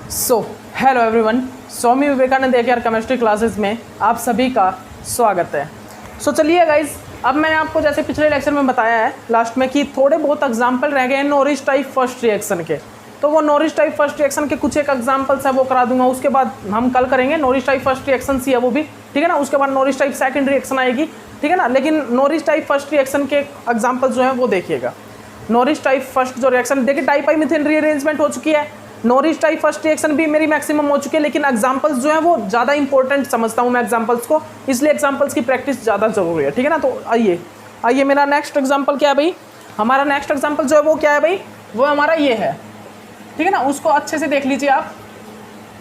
So hello everyone, Swami Vivekananda AKR chemistry classes में आप सभी का स्वागत है। चलिए गाइज, अब मैंने आपको जैसे पिछले लेक्चर में बताया है लास्ट में कि थोड़े बहुत एग्जाम्पल रह गए हैं नॉरिस टाइप फर्स्ट रिएक्शन के। तो वो नॉरिस टाइप फर्स्ट रिएक्शन के कुछ एक एग्जाम्पल्स है वो करा दूंगा। उसके बाद हम कल करेंगे नॉरिस टाइप फर्स्ट रिएक्शन सी है वो भी, ठीक है ना। उसके बाद नॉरिस टाइप सेकंड रिएक्शन आएगी, ठीक है ना। लेकिन नॉरिस टाइप फर्स्ट रिएक्शन के एग्जाम्पल जो है वो देखिएगा। नॉरिस टाइप फर्स्ट जो रिएक्शन देखिए, डाइपाइमिथेन रीअरेंजमेंट हो चुकी है, नॉरिस टाइप फर्स्ट रिएक्शन भी मेरी मैक्सिमम हो चुकी है। लेकिन एग्जांपल्स जो है वो ज़्यादा इंपॉर्टेंट समझता हूँ मैं एग्जांपल्स को, इसलिए एग्जांपल्स की प्रैक्टिस ज़्यादा जरूरी है, ठीक है ना। तो आइए मेरा नेक्स्ट एग्जांपल क्या है भाई, हमारा नेक्स्ट एग्जांपल जो है वो क्या है भाई, वो हमारा ये है, ठीक है ना। उसको अच्छे से देख लीजिए आप।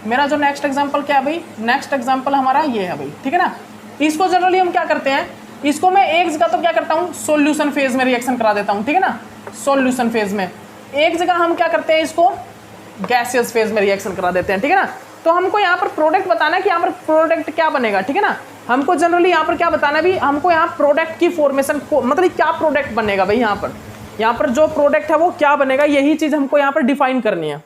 मेरा जो नेक्स्ट एग्जाम्पल क्या है भाई, नेक्स्ट एग्जाम्पल हमारा ये है भाई, ठीक है ना। इसको जनरली हम क्या करते हैं, इसको मैं एक जगह तो क्या करता हूँ, सोल्यूशन फेज में रिएक्शन करा देता हूँ, ठीक है ना। सोल्यूशन फेज में एक जगह हम क्या करते हैं, इसको गैसियस फेज में रिएक्शन करा देते हैं, ठीक है ना। तो हमको यहाँ पर प्रोडक्ट बताना है कि यहाँ पर प्रोडक्ट क्या बनेगा, ठीक है ना। हमको जनरली यहाँ पर क्या बताना है भी, हमको यहाँ प्रोडक्ट की फॉर्मेशन को, मतलब क्या प्रोडक्ट बनेगा भाई, यहाँ पर जो प्रोडक्ट है वो क्या बनेगा, यही चीज हमको यहाँ पर डिफाइन करनी है,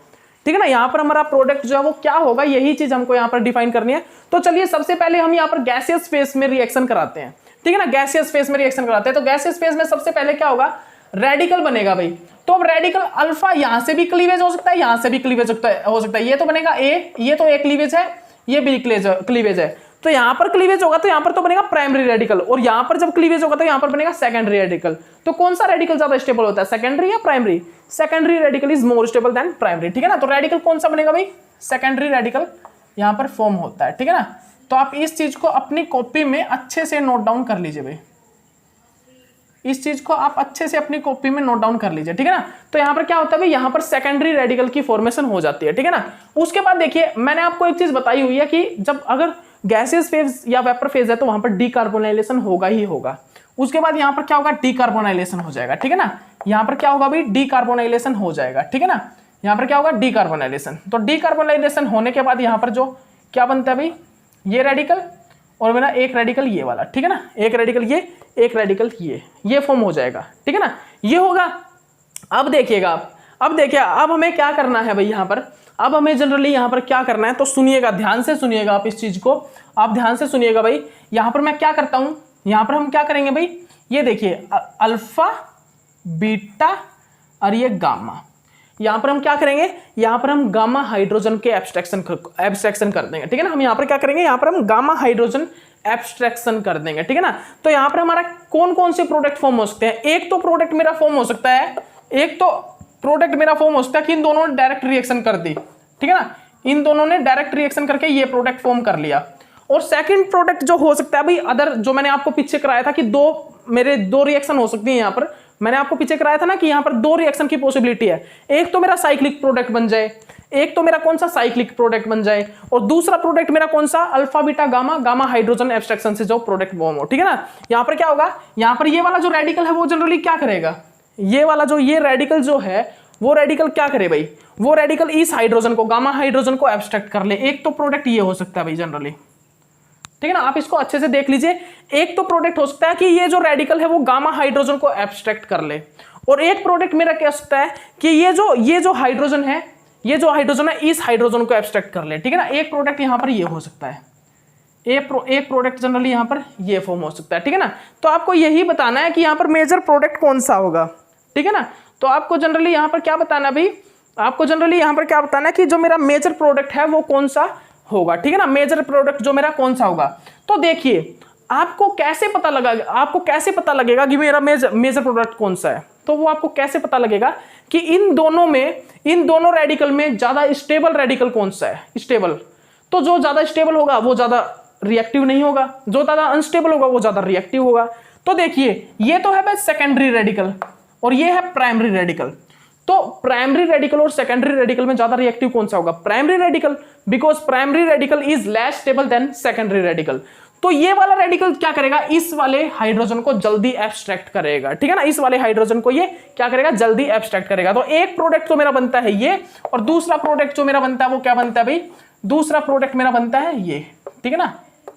ठीक है ना। यहाँ पर हमारा प्रोडक्ट जो है वो क्या होगा, यही चीज हमको यहाँ पर डिफाइन करनी है। तो चलिए सबसे पहले हम यहाँ पर गैसियस फेज में रिएक्शन कराते हैं, ठीक है ना। गैसियस फेज में रिएक्शन कराते हैं तो गैसियस फेज में सबसे पहले क्या होगा, रेडिकल बनेगा भाई। तो अब रेडिकल अल्फा यहां से भी क्लीवेज हो सकता है, यहां से भी क्लीवेज हो सकता है। ये तो बनेगा ए, ये तो एक क्लीवेज है, ये भी क्लीवेज है। तो यहां पर क्लीवेज होगा तो यहां पर तो बनेगा प्राइमरी रेडिकल, और यहां पर जब क्लीवेज होगा तो यहां पर बनेगा सेकेंडरी रेडिकल। तो कौन सा रेडिकल ज्यादा स्टेबल होता है, सेकेंडरी या primary? Secondary radical is more stable then primary, ठीक है ना। तो रेडिकल कौन सा बनेगा भाई, सेकेंडरी रेडिकल यहां पर फॉर्म होता है, ठीक है ना। तो आप इस चीज को अपनी कॉपी में अच्छे से नोट डाउन कर लीजिए भाई, इस चीज को आप अच्छे से अपनी कॉपी में नोट डाउन कर लीजिए, ठीक है ना। तो यहां पर क्या होता है भाई, यहां पर सेकेंडरी रेडिकल की फॉर्मेशन हो जाती है, ठीक है ना। उसके बाद देखिए मैंने आपको एक चीज बताई हुई है कि जब अगर गैसियस फेज या वेपर फेज है तो वहां पर डीकार्बोनाइलेशन होगा ही होगा। उसके बाद यहां पर क्या होगा, डीकार्बोनाइलेशन हो जाएगा, ठीक है ना। यहां पर क्या होगा भाई, डीकार्बोनाइलेशन हो जाएगा, ठीक है ना। यहां पर क्या होगा, डीकार्बोनाइलेशन। तो डीकार्बोनाइलेशन होने के बाद यहां पर जो क्या बनता है भाई, ये रेडिकल और मेरा एक रेडिकल ये वाला, ठीक है ना। एक रेडिकल ये, एक रेडिकल ये फॉर्म हो जाएगा, ठीक है ना। ये होगा। अब देखिएगा आप, अब देखिए अब हमें क्या करना है भाई, यहाँ पर अब हमें जनरली यहाँ पर क्या करना है, तो सुनिएगा, ध्यान से सुनिएगा आप इस चीज को, आप ध्यान से सुनिएगा भाई। यहाँ पर मैं क्या करता हूं, यहाँ पर हम क्या करेंगे भाई, ये देखिए अल्फा बीटा और ये गामा, यहां पर हम क्या करेंगे, यहां पर हम गामा हाइड्रोजन के एब्स्ट्रैक्शन कर देंगे, ठीक है ना। हम यहां पर क्या करेंगे, यहां पर हम गामा हाइड्रोजन एब्स्ट्रैक्शन कर देंगे, ठीक है ना। तो यहां पर हमारा कौन कौन से प्रोडक्ट फॉर्म हो सकते हैं, एक तो प्रोडक्ट मेरा फॉर्म हो सकता है, एक तो प्रोडक्ट मेरा फॉर्म हो सकता है कि इन दोनों ने डायरेक्ट रिएक्शन कर दी, ठीक है ना। इन दोनों ने डायरेक्ट रिएक्शन करके ये प्रोडक्ट फॉर्म कर लिया। और सेकंड प्रोडक्ट जो हो सकता है भाई, अदर जो मैंने आपको पीछे कराया था कि दो रिएक्शन हो सकती है, यहां पर मैंने आपको पीछे कराया था ना कि यहां पर दो रिएक्शन की पॉसिबिलिटी है। एक तो मेरा साइक्लिक प्रोडक्ट बन जाए, एक तो मेरा कौन सा साइक्लिक प्रोडक्ट बन जाए, और दूसरा प्रोडक्ट मेरा कौन सा, alpha beta gamma hydrogen abstraction से जो प्रोडक्ट फॉर्म हो, ठीक है ना। यहां पर क्या होगा, यहां पर ये वाला जो रेडिकल है वो जनरली क्या करेगा, ये वाला जो ये रेडिकल जो है वो रेडिकल क्या करे भाई, वो रेडिकल इस हाइड्रोजन को, गामा हाइड्रोजन को एब्स्ट्रैक्ट कर ले। एक तो प्रोडक्ट ये हो सकता है भाई जनरली, ठीक है ना। आप इसको अच्छे से देख लीजिए, एक तो प्रोडक्ट हो सकता है कि ये जो रेडिकल है वो गामा हाइड्रोजन को एब्स्ट्रैक्ट कर ले, और एक प्रोडक्ट मेरा क्या हो सकता है कि ये जो हाइड्रोजन है, ये जो हाइड्रोजन है इस हाइड्रोजन को एब्स्ट्रैक्ट कर ले, ठीक है ना। एक प्रोडक्ट यहां पर ये हो सकता है, एक प्रोडक्ट जनरली यहां पर ये फॉर्म हो सकता है, ठीक है ना। तो आपको यही बताना है कि यहां पर मेजर प्रोडक्ट कौन सा होगा, ठीक है ना। तो आपको जनरली यहां पर क्या बताना भाई, आपको जनरली यहां पर क्या बताना है कि जो मेरा मेजर प्रोडक्ट है वो कौन सा होगा, ठीक है ना। मेजर प्रोडक्ट जो मेरा कौन सा होगा, तो देखिए आपको कैसे पता लगेगा कि मेरा मेजर प्रोडक्ट कौन सा है। तो वो आपको कैसे पता लगेगा कि इन दोनों रेडिकल में ज्यादा स्टेबल रेडिकल कौन सा है, स्टेबल। तो जो ज्यादा स्टेबल होगा वो ज्यादा रिएक्टिव नहीं होगा, जो ज्यादा अनस्टेबल होगा वो ज्यादा रिएक्टिव होगा। तो देखिए ये तो है भाई सेकेंडरी रेडिकल और ये है प्राइमरी रेडिकल। तो प्राइमरी रेडिकल और सेकेंडरी रेडिकल में ज्यादा रिएक्टिव कौन सा होगा, primary radical, because primary radical is less stable then secondary radical. तो ये वाला रेडिकल क्या करेगा, इस वाले हाइड्रोजन को जल्दी एब्स्ट्रैक्ट करेगा, ठीक है ना। इस वाले हाइड्रोजन को ये क्या करेगा, जल्दी एब्स्ट्रैक्ट करेगा। तो एक प्रोडक्ट तो मेरा बनता है ये, और दूसरा प्रोडक्ट जो मेरा बनता है वो क्या बनता है भाई, दूसरा प्रोडक्ट मेरा बनता है ये, ठीक है ना।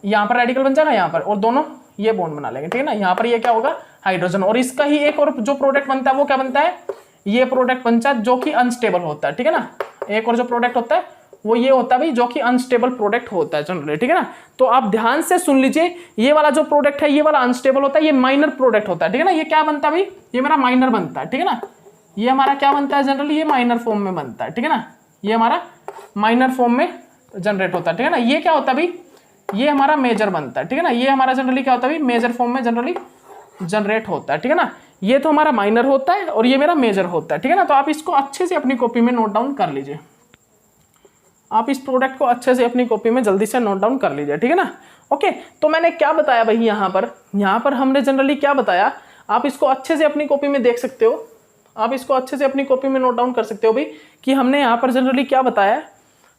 यहां पर रेडिकल बन जाएगा यहां पर, और दोनों ये बॉन्ड बना लेंगे, ठीक है ना। यहां पर ये क्या होगा, हाइड्रोजन, और इसका ही एक और जो प्रोडक्ट बनता है वो क्या बनता है, ये प्रोडक्ट बनता है जो कि अनस्टेबल होता है, ठीक है ना। एक और जो प्रोडक्ट होता है वो ये होता है भाई जो कि अनस्टेबल प्रोडक्ट होता है जनरली, ठीक है ना। तो आप ध्यान से सुन लीजिए, ये वाला जो प्रोडक्ट है ये वाला अनस्टेबल होता है, ये माइनर प्रोडक्ट होता है, ठीक है ना। ये क्या बनता है भाई, ये मेरा माइनर बनता है, ठीक है ना। ये हमारा क्या बनता है जनरली, ये माइनर फॉर्म में बनता है, ठीक है ना। ये हमारा माइनर फॉर्म में जनरेट होता है, ठीक है ना। ये क्या होता है भाई, ये हमारा मेजर बनता है, ठीक है ना। ये हमारा जनरली क्या होता है भाई, मेजर फॉर्म में जनरली जनरेट होता है, ठीक है ना। ये तो हमारा माइनर होता है और ये मेरा मेजर होता है, ठीक है ना। तो आप इसको अच्छे से अपनी कॉपी में नोट डाउन कर लीजिए, आप इस प्रोडक्ट को अच्छे से अपनी कॉपी में जल्दी से नोट डाउन कर लीजिए, ठीक है ना। ओके, तो मैंने क्या बताया भाई, यहाँ पर हमने जनरली क्या बताया, आप इसको अच्छे से अपनी कॉपी में देख सकते हो, आप इसको अच्छे से अपनी कॉपी में नोट डाउन कर सकते हो भाई कि हमने यहाँ पर जनरली क्या बताया।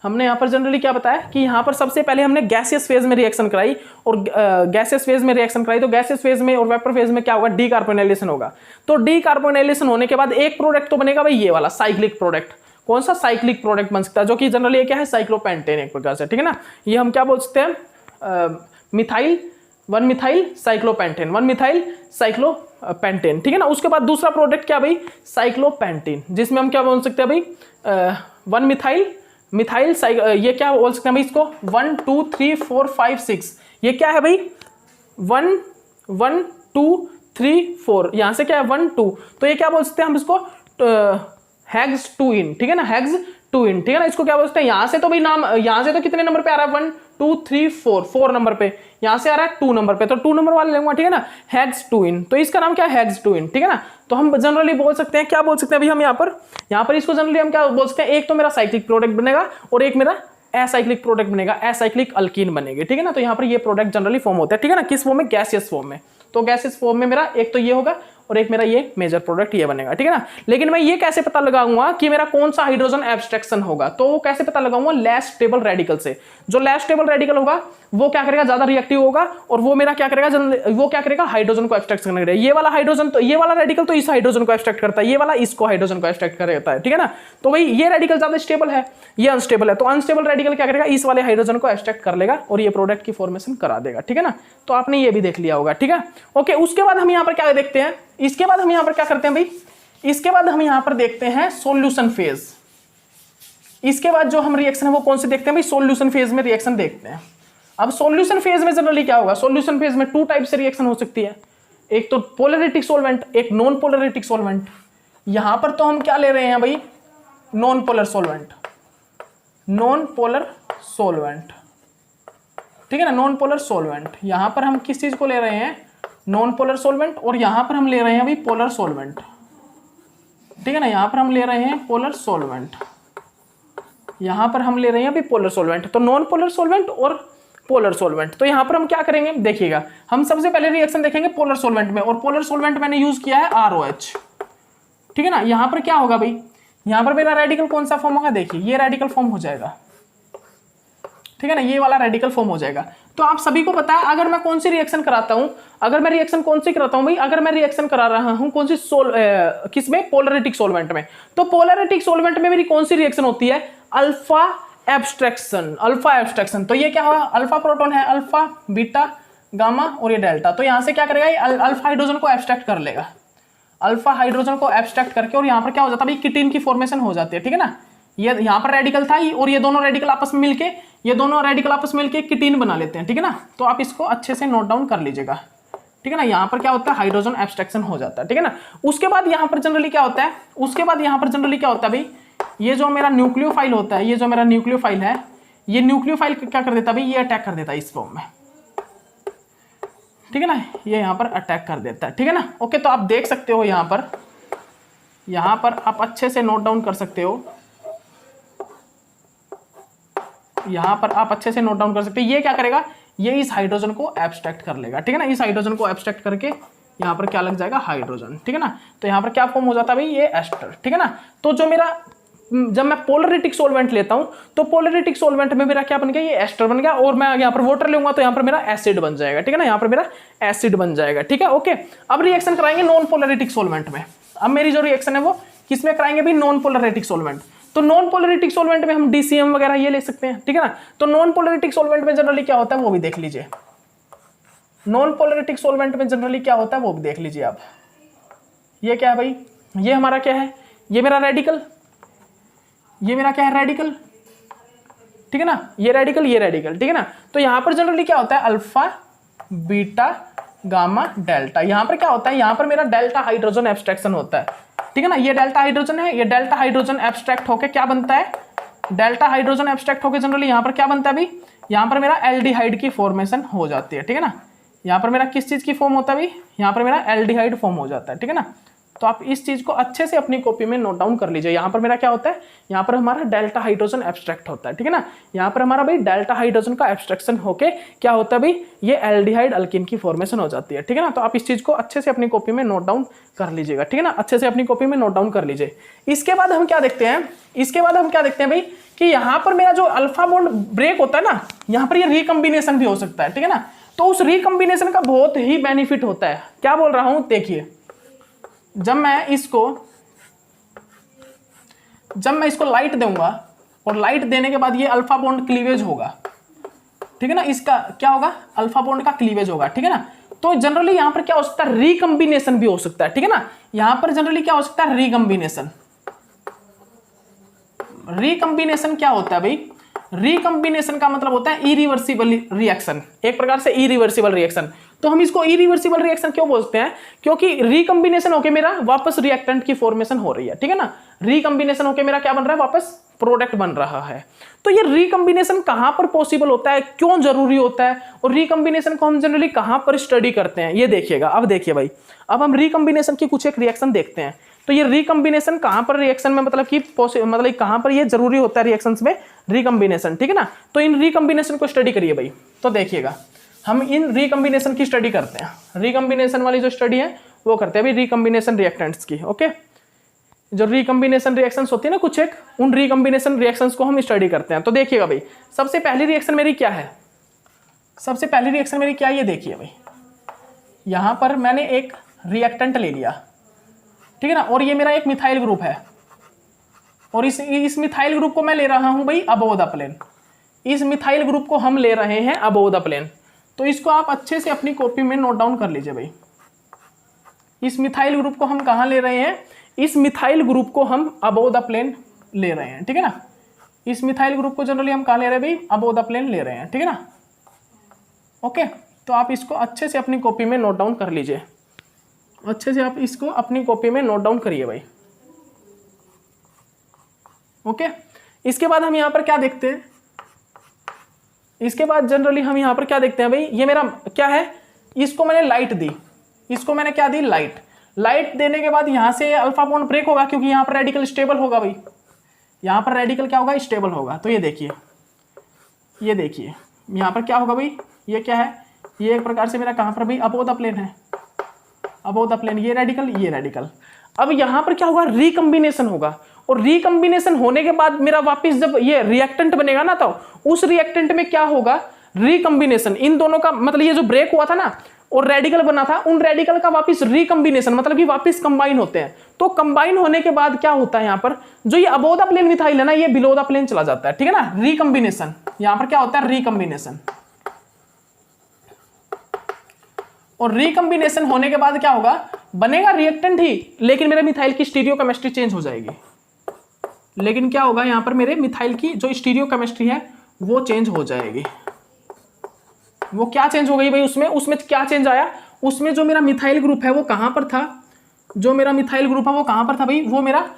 हमने यहाँ पर जनरली क्या बताया कि यहाँ पर सबसे पहले हमने गैसियस फेज में रिएक्शन कराई, और गैसियस फेज में रिएक्शन कराई तो गैसियस फेज में और वेपर फेज में क्या होगा, डीकार्बोनाइलेशन होगा। तो डीकार्बोनाइलेशन होने के बाद एक प्रोडक्ट तो बनेगा भाई ये वाला साइक्लिक प्रोडक्ट। कौन सा, साइक्लिक प्रोडक्ट बन सकता है, जो कि जनरली क्या है, साइक्लोपेंटेन एक प्रकार से, ठीक है ना। ये हम क्या बोल सकते हैं, methyl 1 methyl cyclopentane, 1 methyl cyclopentane, ठीक है ना। उसके बाद दूसरा प्रोडक्ट क्या भाई, साइक्लोपेंटीन, जिसमें हम क्या बोल सकते हैं भाई, 1 मिथाइल ये क्या बोल सकते हैं भाई इसको, 1 2 3 4 5 6, ये क्या है भाई 1 1 2 3 4, यहां से क्या है 1 2, तो ये क्या बोल सकते हैं हम इसको हेक्स 2 इन, ठीक है ना, हेक्स 2 इन, ठीक है ना। इसको क्या बोलते हैं, यहां से तो भाई नाम, यहां से तो कितने नंबर पे आ रहा है, 1 2 3 4 नंबर पे, यहां से आ रहा है 2 नंबर पे, तो 2 नंबर वाले लेंगे, ठीक है ना, हेक्स 2 इन, तो इसका नाम क्या है, हेक्स 2 इन, ठीक है ना। तो हम जनरली बोल सकते हैं, क्या बोल सकते हैं अभी हम यहाँ पर इसको जनरली हम क्या बोल सकते हैं, एक तो मेरा साइक्लिक प्रोडक्ट बनेगा और एक मेरा एसाइक्लिक प्रोडक्ट बनेगा, एसाइक्लिक अल्कीन बनेगी, ठीक है ना। तो यहाँ पर ये प्रोडक्ट जनरली फॉर्म होता है, ठीक है ना, किस फॉर्म में, गैसियस फॉर्म में। तो गैसियस फॉर्म में मेरा एक तो ये होगा और एक मेरा ये मेजर प्रोडक्ट ये बनेगा, ठीक है ना। लेकिन मैं ये कैसे पता लगाऊंगा कि मेरा कौन सा हाइड्रोजन एब्स्ट्रैक्शन होगा, तो कैसे पता लगाऊंगा, लेस स्टेबल रेडिकल से। जो लेस स्टेबल रेडिकल होगा वो क्या करेगा, ज्यादा रिएक्टिव होगा, और वो मेरा क्या करेगा, वो क्या करेगा, हाइड्रोजन को एब्स्ट्रैक्ट करने के लिए। ये वाला हाइड्रोजन, तो ये वाला रेडिकल तो इस हाइड्रोजन को एब्स्ट्रैक्ट करता है, ये वाला इसको हाइड्रोजन को एब्स्ट्रैक्ट करता है, ठीक है ना। तो भाई ये रेडिकल ज्यादा स्टेबल है, ये अनस्टेबल है, तो अनस्टेबल रेडिकल क्या करेगा, इस वाले हाइड्रोजन को एब्स्ट्रैक्ट कर लेगा और ये प्रोडक्ट की फॉर्मेशन करा देगा, ठीक है ना। तो आपने ये भी देख लिया होगा, ठीक है। ओके, उसके बाद हम यहाँ पर क्या देखते हैं, इसके बाद हम यहाँ पर क्या करते हैं भाई, इसके बाद हम यहाँ पर देखते हैं सॉल्यूशन फेज। इसके बाद जो हम रिएक्शन है वो कौन से देखते हैं भाई, सॉल्यूशन फेज में रिएक्शन देखते हैं। अब सॉल्यूशन फेज में जनरली क्या होगा, सॉल्यूशन फेज में 2 टाइप से रिएक्शन हो सकती है, एक तो पोलरिटिक सॉल्वेंट, एक नॉन पोलरिटिक सॉल्वेंट। यहां पर तो हम क्या ले रहे हैं भाई, non polar solvent, non polar solvent, ठीक है ना, नॉन पोलर सॉल्वेंट। यहां पर हम किस चीज को ले रहे हैं, नॉन पोलर सॉल्वेंट, और यहां पर हम ले रहे हैं भाई पोलर सॉल्वेंट, ठीक है ना। यहां पर हम ले रहे हैं पोलर सॉल्वेंट, यहां पर हम ले रहे हैं अभी पोलर सॉल्वेंट, तो नॉन पोलर सॉल्वेंट और पोलर सॉल्वेंट। तो यहां पर हम क्या करेंगे, देखिएगा, हम सबसे पहले रिएक्शन देखेंगे पोलर सॉल्वेंट में, और पोलर सॉल्वेंट मैंने यूज किया है ROH, ठीक है ना। यहां पर क्या होगा भाई, यहां पर मेरा रेडिकल कौन सा फॉर्म होगा, देखिए ये रेडिकल फॉर्म हो जाएगा, ठीक है ना, ये वाला रेडिकल फॉर्म हो जाएगा। तो आप सभी को पता है, अगर मैं कौन सी रिएक्शन कराता हूं, अगर मैं रिएक्शन कौन सी कराता हूं भाई, अगर मैं रिएक्शन करा रहा हूं कौन सी किसमें, पोलरिटिक सॉल्वेंट में, तो पोलरिटिक सॉल्वेंट में मेरी कौन सी रिएक्शन होती है, अल्फा एब्स्ट्रैक्शन, अल्फा एब्स्ट्रैक्शन। तो ये क्या होगा, अल्फा प्रोटॉन है, अल्फा बीटा गामा और ये डेल्टा, तो यहां से क्या करेगा, ये अल्फा हाइड्रोजन को एब्स्ट्रैक्ट कर लेगा, अल्फा हाइड्रोजन को एब्स्ट्रैक्ट करके, और यहां पर क्या हो जाता है भाई, कीटीन की फॉर्मेशन हो जाती है, ठीक है ना। ये यहां पर रेडिकल था और ये दोनों रेडिकल आपस में मिलके, ये दोनों रेडिकल आपस में मिलके कीटीन बना लेते हैं, ठीक है ना। तो आप इसको अच्छे से नोट डाउन कर लीजिएगा, ठीक है ना। यहां पर क्या होता है, हाइड्रोजन एब्स्ट्रैक्शन हो जाता है, ठीक है ना। उसके बाद यहां पर जनरली क्या होता है, उसके बाद यहां पर जनरली क्या होता है भाई, ये जो मेरा न्यूक्लियोफाइल होता है, ये जो मेरा न्यूक्लियोफाइल है, ये न्यूक्लियोफाइल क्या कर देता है भाई, ये अटैक कर देता है इस फॉर्म में, ठीक है ना, ये यहां पर अटैक कर देता है, ठीक है ना। ओके, तो आप देख सकते हो यहां पर आप अच्छे से नोट डाउन कर सकते हो, यहां पर आप अच्छे से नोट डाउन कर सकते हो। ये क्या करेगा, ये इस हाइड्रोजन को एब्स्ट्रैक्ट कर लेगा, ठीक है ना, इस हाइड्रोजन को एब्स्ट्रैक्ट करके यहाँ पर क्या लग जाएगा, हाइड्रोजन, ठीक है ना। तो यहाँ पर क्या फॉर्म हो जाता है भाई, ये एस्टर, ठीक है ना। तो जो मेरा, जब मैं पोलरिटिक सॉल्वेंट लेता हूं तो पोलरिटिक सॉल्वेंट में मेरा क्या बन गया, ये एस्टर बन गया, और मैं यहाँ पर वाटर लूंगा तो यहाँ पर मेरा एसिड बन जाएगा, ठीक है ना, यहाँ पर मेरा एसिड बन जाएगा, ठीक है। ओके, अब रिएक्शन कराएंगे नॉन पोलरिटिक सॉल्वेंट में। अब मेरी जो रिएक्शन है वो किसमें कराएंगे भाई, नॉन पोलरिटिक सॉल्वेंट। तो नॉन पोलरिटिक सॉल्वेंट में हम DCM वगैरह ये ले सकते हैं, ठीक है ना। तो नॉन पोलरिटिक सॉल्वेंट में जनरली क्या होता है वो भी देख लीजिए, नॉन पोलरिटिक सॉल्वेंट में जनरली क्या होता है वो भी देख लीजिए आप। ये क्या है भाई, ये हमारा क्या है, ये मेरा रेडिकल, ये मेरा क्या है, रेडिकल, ठीक है ना, ये रेडिकल, ठीक है ना। तो यहाँ पर जनरली क्या होता है, अल्फा बीटा गामा डेल्टा। यहाँ पर क्या होता है, यहाँ पर मेरा डेल्टा हाइड्रोजन एब्स्ट्रैक्शन होता है, ठीक है ना। ये डेल्टा हाइड्रोजन है, ये डेल्टा हाइड्रोजन एब्स्ट्रैक्ट होके क्या बनता है, डेल्टा हाइड्रोजन एब्स्ट्रैक्ट होके जनरली यहाँ पर क्या बनता है भाई, यहाँ पर मेरा एल्डिहाइड की फॉर्मेशन हो जाती है, ठीक है ना। यहाँ पर मेरा किस चीज़ की फॉर्म होता है भाई, यहाँ पर मेरा एल्डिहाइड फॉर्म हो जाता है, ठीक है ना। तो आप इस चीज़ को अच्छे से अपनी कॉपी में नोट डाउन कर लीजिए। यहाँ पर मेरा क्या होता है, यहाँ पर हमारा डेल्टा हाइड्रोजन एब्स्ट्रैक्ट होता है, ठीक है ना। यहाँ पर हमारा भाई डेल्टा हाइड्रोजन का एब्स्ट्रैक्शन होके क्या होता है भाई, ये एल्डिहाइड अल्कीन की फॉर्मेशन हो जाती है, ठीक है ना। तो आप इस चीज़ को अच्छे से अपनी कॉपी में नोट डाउन कर लीजिएगा, ठीक है ना, अच्छे से अपनी कॉपी में नोट डाउन कर लीजिए। इसके बाद हम क्या देखते हैं, भाई कि यहाँ पर मेरा जो अल्फा बॉन्ड ब्रेक होता है ना, यहाँ पर ये रिकम्बिनेशन भी हो सकता है, ठीक है ना। तो उस रिकम्बिनेशन का बहुत ही बेनिफिट होता है। क्या बोल रहा हूं, देखिए, जब मैं इसको लाइट दूंगा और लाइट देने के बाद ये अल्फा बॉन्ड क्लीवेज होगा, ठीक है ना, इसका क्या होगा, अल्फा बॉन्ड का क्लीवेज होगा, ठीक है ना। तो जनरली यहां पर क्या हो सकता है, रिकम्बिनेशन भी हो सकता है, ठीक है ना। यहां पर जनरली क्या हो सकता है, रिकम्बिनेशन क्या होता है भाई, रिकम्बिनेशन का मतलब होता है इरिवर्सिबल रिएक्शन, एक प्रकार से इरिवर्सिबल रिएक्शन। तो हम इसको इरिवर्सिबल रिएक्शन क्यों बोलते हैं, क्योंकि रिकम्बिनेशन होके मेरा वापस रिएक्टेंट की फॉर्मेशन हो रही है, ठीक है ना। रिकम्बिनेशन होके मेरा क्या बन रहा है, वापस प्रोडक्ट बन रहा है। तो ये रिकम्बिनेशन कहां पर पॉसिबल होता है, क्यों जरूरी होता है, और रिकम्बिनेशन को हम जनरली कहां पर स्टडी करते हैं, ये देखिएगा। अब देखिए भाई, अब हम रिकम्बिनेशन की कुछ एक रिएक्शन देखते हैं। तो ये रिकम्बिनेशन कहां पर रिएक्शन में मतलब कि कहां पर ये जरूरी होता है रिएक्शंस में, रिकम्बिनेशन, ठीक है ना। तो इन रिकम्बिनेशन को स्टडी करिए भाई। तो देखिएगा, हम इन रिकम्बिनेशन की स्टडी करते हैं। रिकम्बिनेशन वाली जो स्टडी है वो करते हैं भाई, रिकम्बिनेशन रिएक्टेंट्स की। ओके, जो रिकम्बिनेशन रिएक्शंस होती है ना कुछ एक, उन रिकम्बिनेशन रिएक्शंस को हम स्टडी करते हैं। तो देखिएगा भाई, सबसे पहली रिएक्शन मेरी क्या है, ये देखिए भाई, यहां पर मैंने एक रिएक्टेंट ले लिया, ठीक है ना, और ये मेरा एक मिथाइल ग्रुप है, और इस मिथाइल ग्रुप को मैं ले रहा हूं भाई अबोव द प्लेन। इस मिथाइल ग्रुप को हम ले रहे हैं अबोव द प्लेन। तो इसको आप अच्छे से अपनी कॉपी में नोट डाउन कर लीजिए भाई। इस मिथाइल ग्रुप को हम कहां ले रहे हैं, इस मिथाइल ग्रुप को हम अबोव द प्लेन ले रहे हैं, ठीक है ना। इस मिथाइल ग्रुप को जनरली हम कहां ले रहे हैं भाई, अबोव द प्लेन ले रहे हैं, ठीक है ना। ओके, तो आप इसको अच्छे से अपनी कॉपी में नोट डाउन कर लीजिए, अच्छे से आप इसको अपनी कॉपी में नोट डाउन करिए भाई। ओके, इसके बाद हम यहां पर क्या देखते हैं, इसके बाद जनरली हम यहां पर क्या देखते हैं भाई, ये मेरा क्या है, इसको मैंने लाइट दी, इसको मैंने क्या दी, लाइट देने के बाद यहां से अल्फा बॉन्ड ब्रेक होगा, क्योंकि यहां पर रेडिकल स्टेबल होगा भाई, यहां पर रेडिकल क्या होगा, स्टेबल होगा। तो ये देखिए यहां पर क्या होगा भाई, ये क्या है, ये एक प्रकार से मेरा कहां पर भाई, अबोव द प्लेन है, अबोव द प्लेन, ये रेडिकल। अब यहां पर क्या होगा, रिकम्बिनेशन होगा, और रिकम्बिनेशन होने के बाद मेरा वापस जब ये रिएक्टेंट बनेगा ना, तो उस रिएक्टेंट में क्या होगा, रिकम्बिनेशन, इन दोनों का मतलब ये जो ब्रेक हुआ था ना और रेडिकल बना था, उन रेडिकल का वापस रिकम्बिनेशन मतलब कि वापस कंबाइन होते हैं। तो कंबाइन होने के बाद क्या होता है, यहाँ पर जो ये अबोव द प्लेन मिथाइल है ना, ये बिलो द प्लेन चला जाता है, ठीक है ना। रिकम्बिनेशन, यहाँ पर क्या होता है, रिकम्बिनेशन, और रिकम्बिनेशन होने के बाद क्या होगा, बनेगा रिएक्टेंट ही, लेकिन मेरे मिथाइल की स्टीरियोकेमिस्ट्री चेंज हो जाएगी। लेकिन क्या होगा, यहां पर मेरे मिथाइल की जो स्टीरियोकेमिस्ट्री है वो चेंज हो जाएगी। वो क्या चेंज हो गई भाई, उसमें क्या चेंज आया, उसमें जो मेरा मिथाइल ग्रुप है वो कहां पर था, भाई, वो मेरा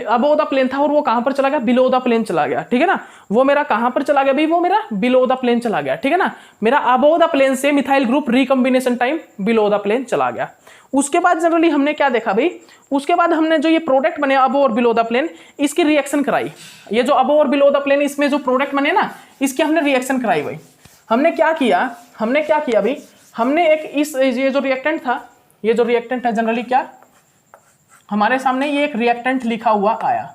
अबोव द प्लेन था, और वो कहां पर चला गया, बिलो द प्लेन चला गया, ठीक है ना। वो मेरा कहां पर चला गया भाई, वो मेरा बिलो द प्लेन चला गया, ठीक है ना। मेरा अबोव द प्लेन से methyl group recombination time below the plane चला गया। उसके बाद जनरली हमने क्या देखा भाई, उसके बाद हमने जो ये प्रोडक्ट बने अबोव और बिलो द प्लेन, इसकी रिएक्शन कराई। ये जो अबोव और बिलो द प्लेन, इसमें जो प्रोडक्ट बने ना, इसकी हमने रिएक्शन कराई भाई। हमने क्या किया भाई, हमने एक ये जो रिएक्टेंट था, ये जो रिएक्टेंट है जनरली क्या, हमारे सामने ये एक रिएक्टेंट लिखा हुआ आया,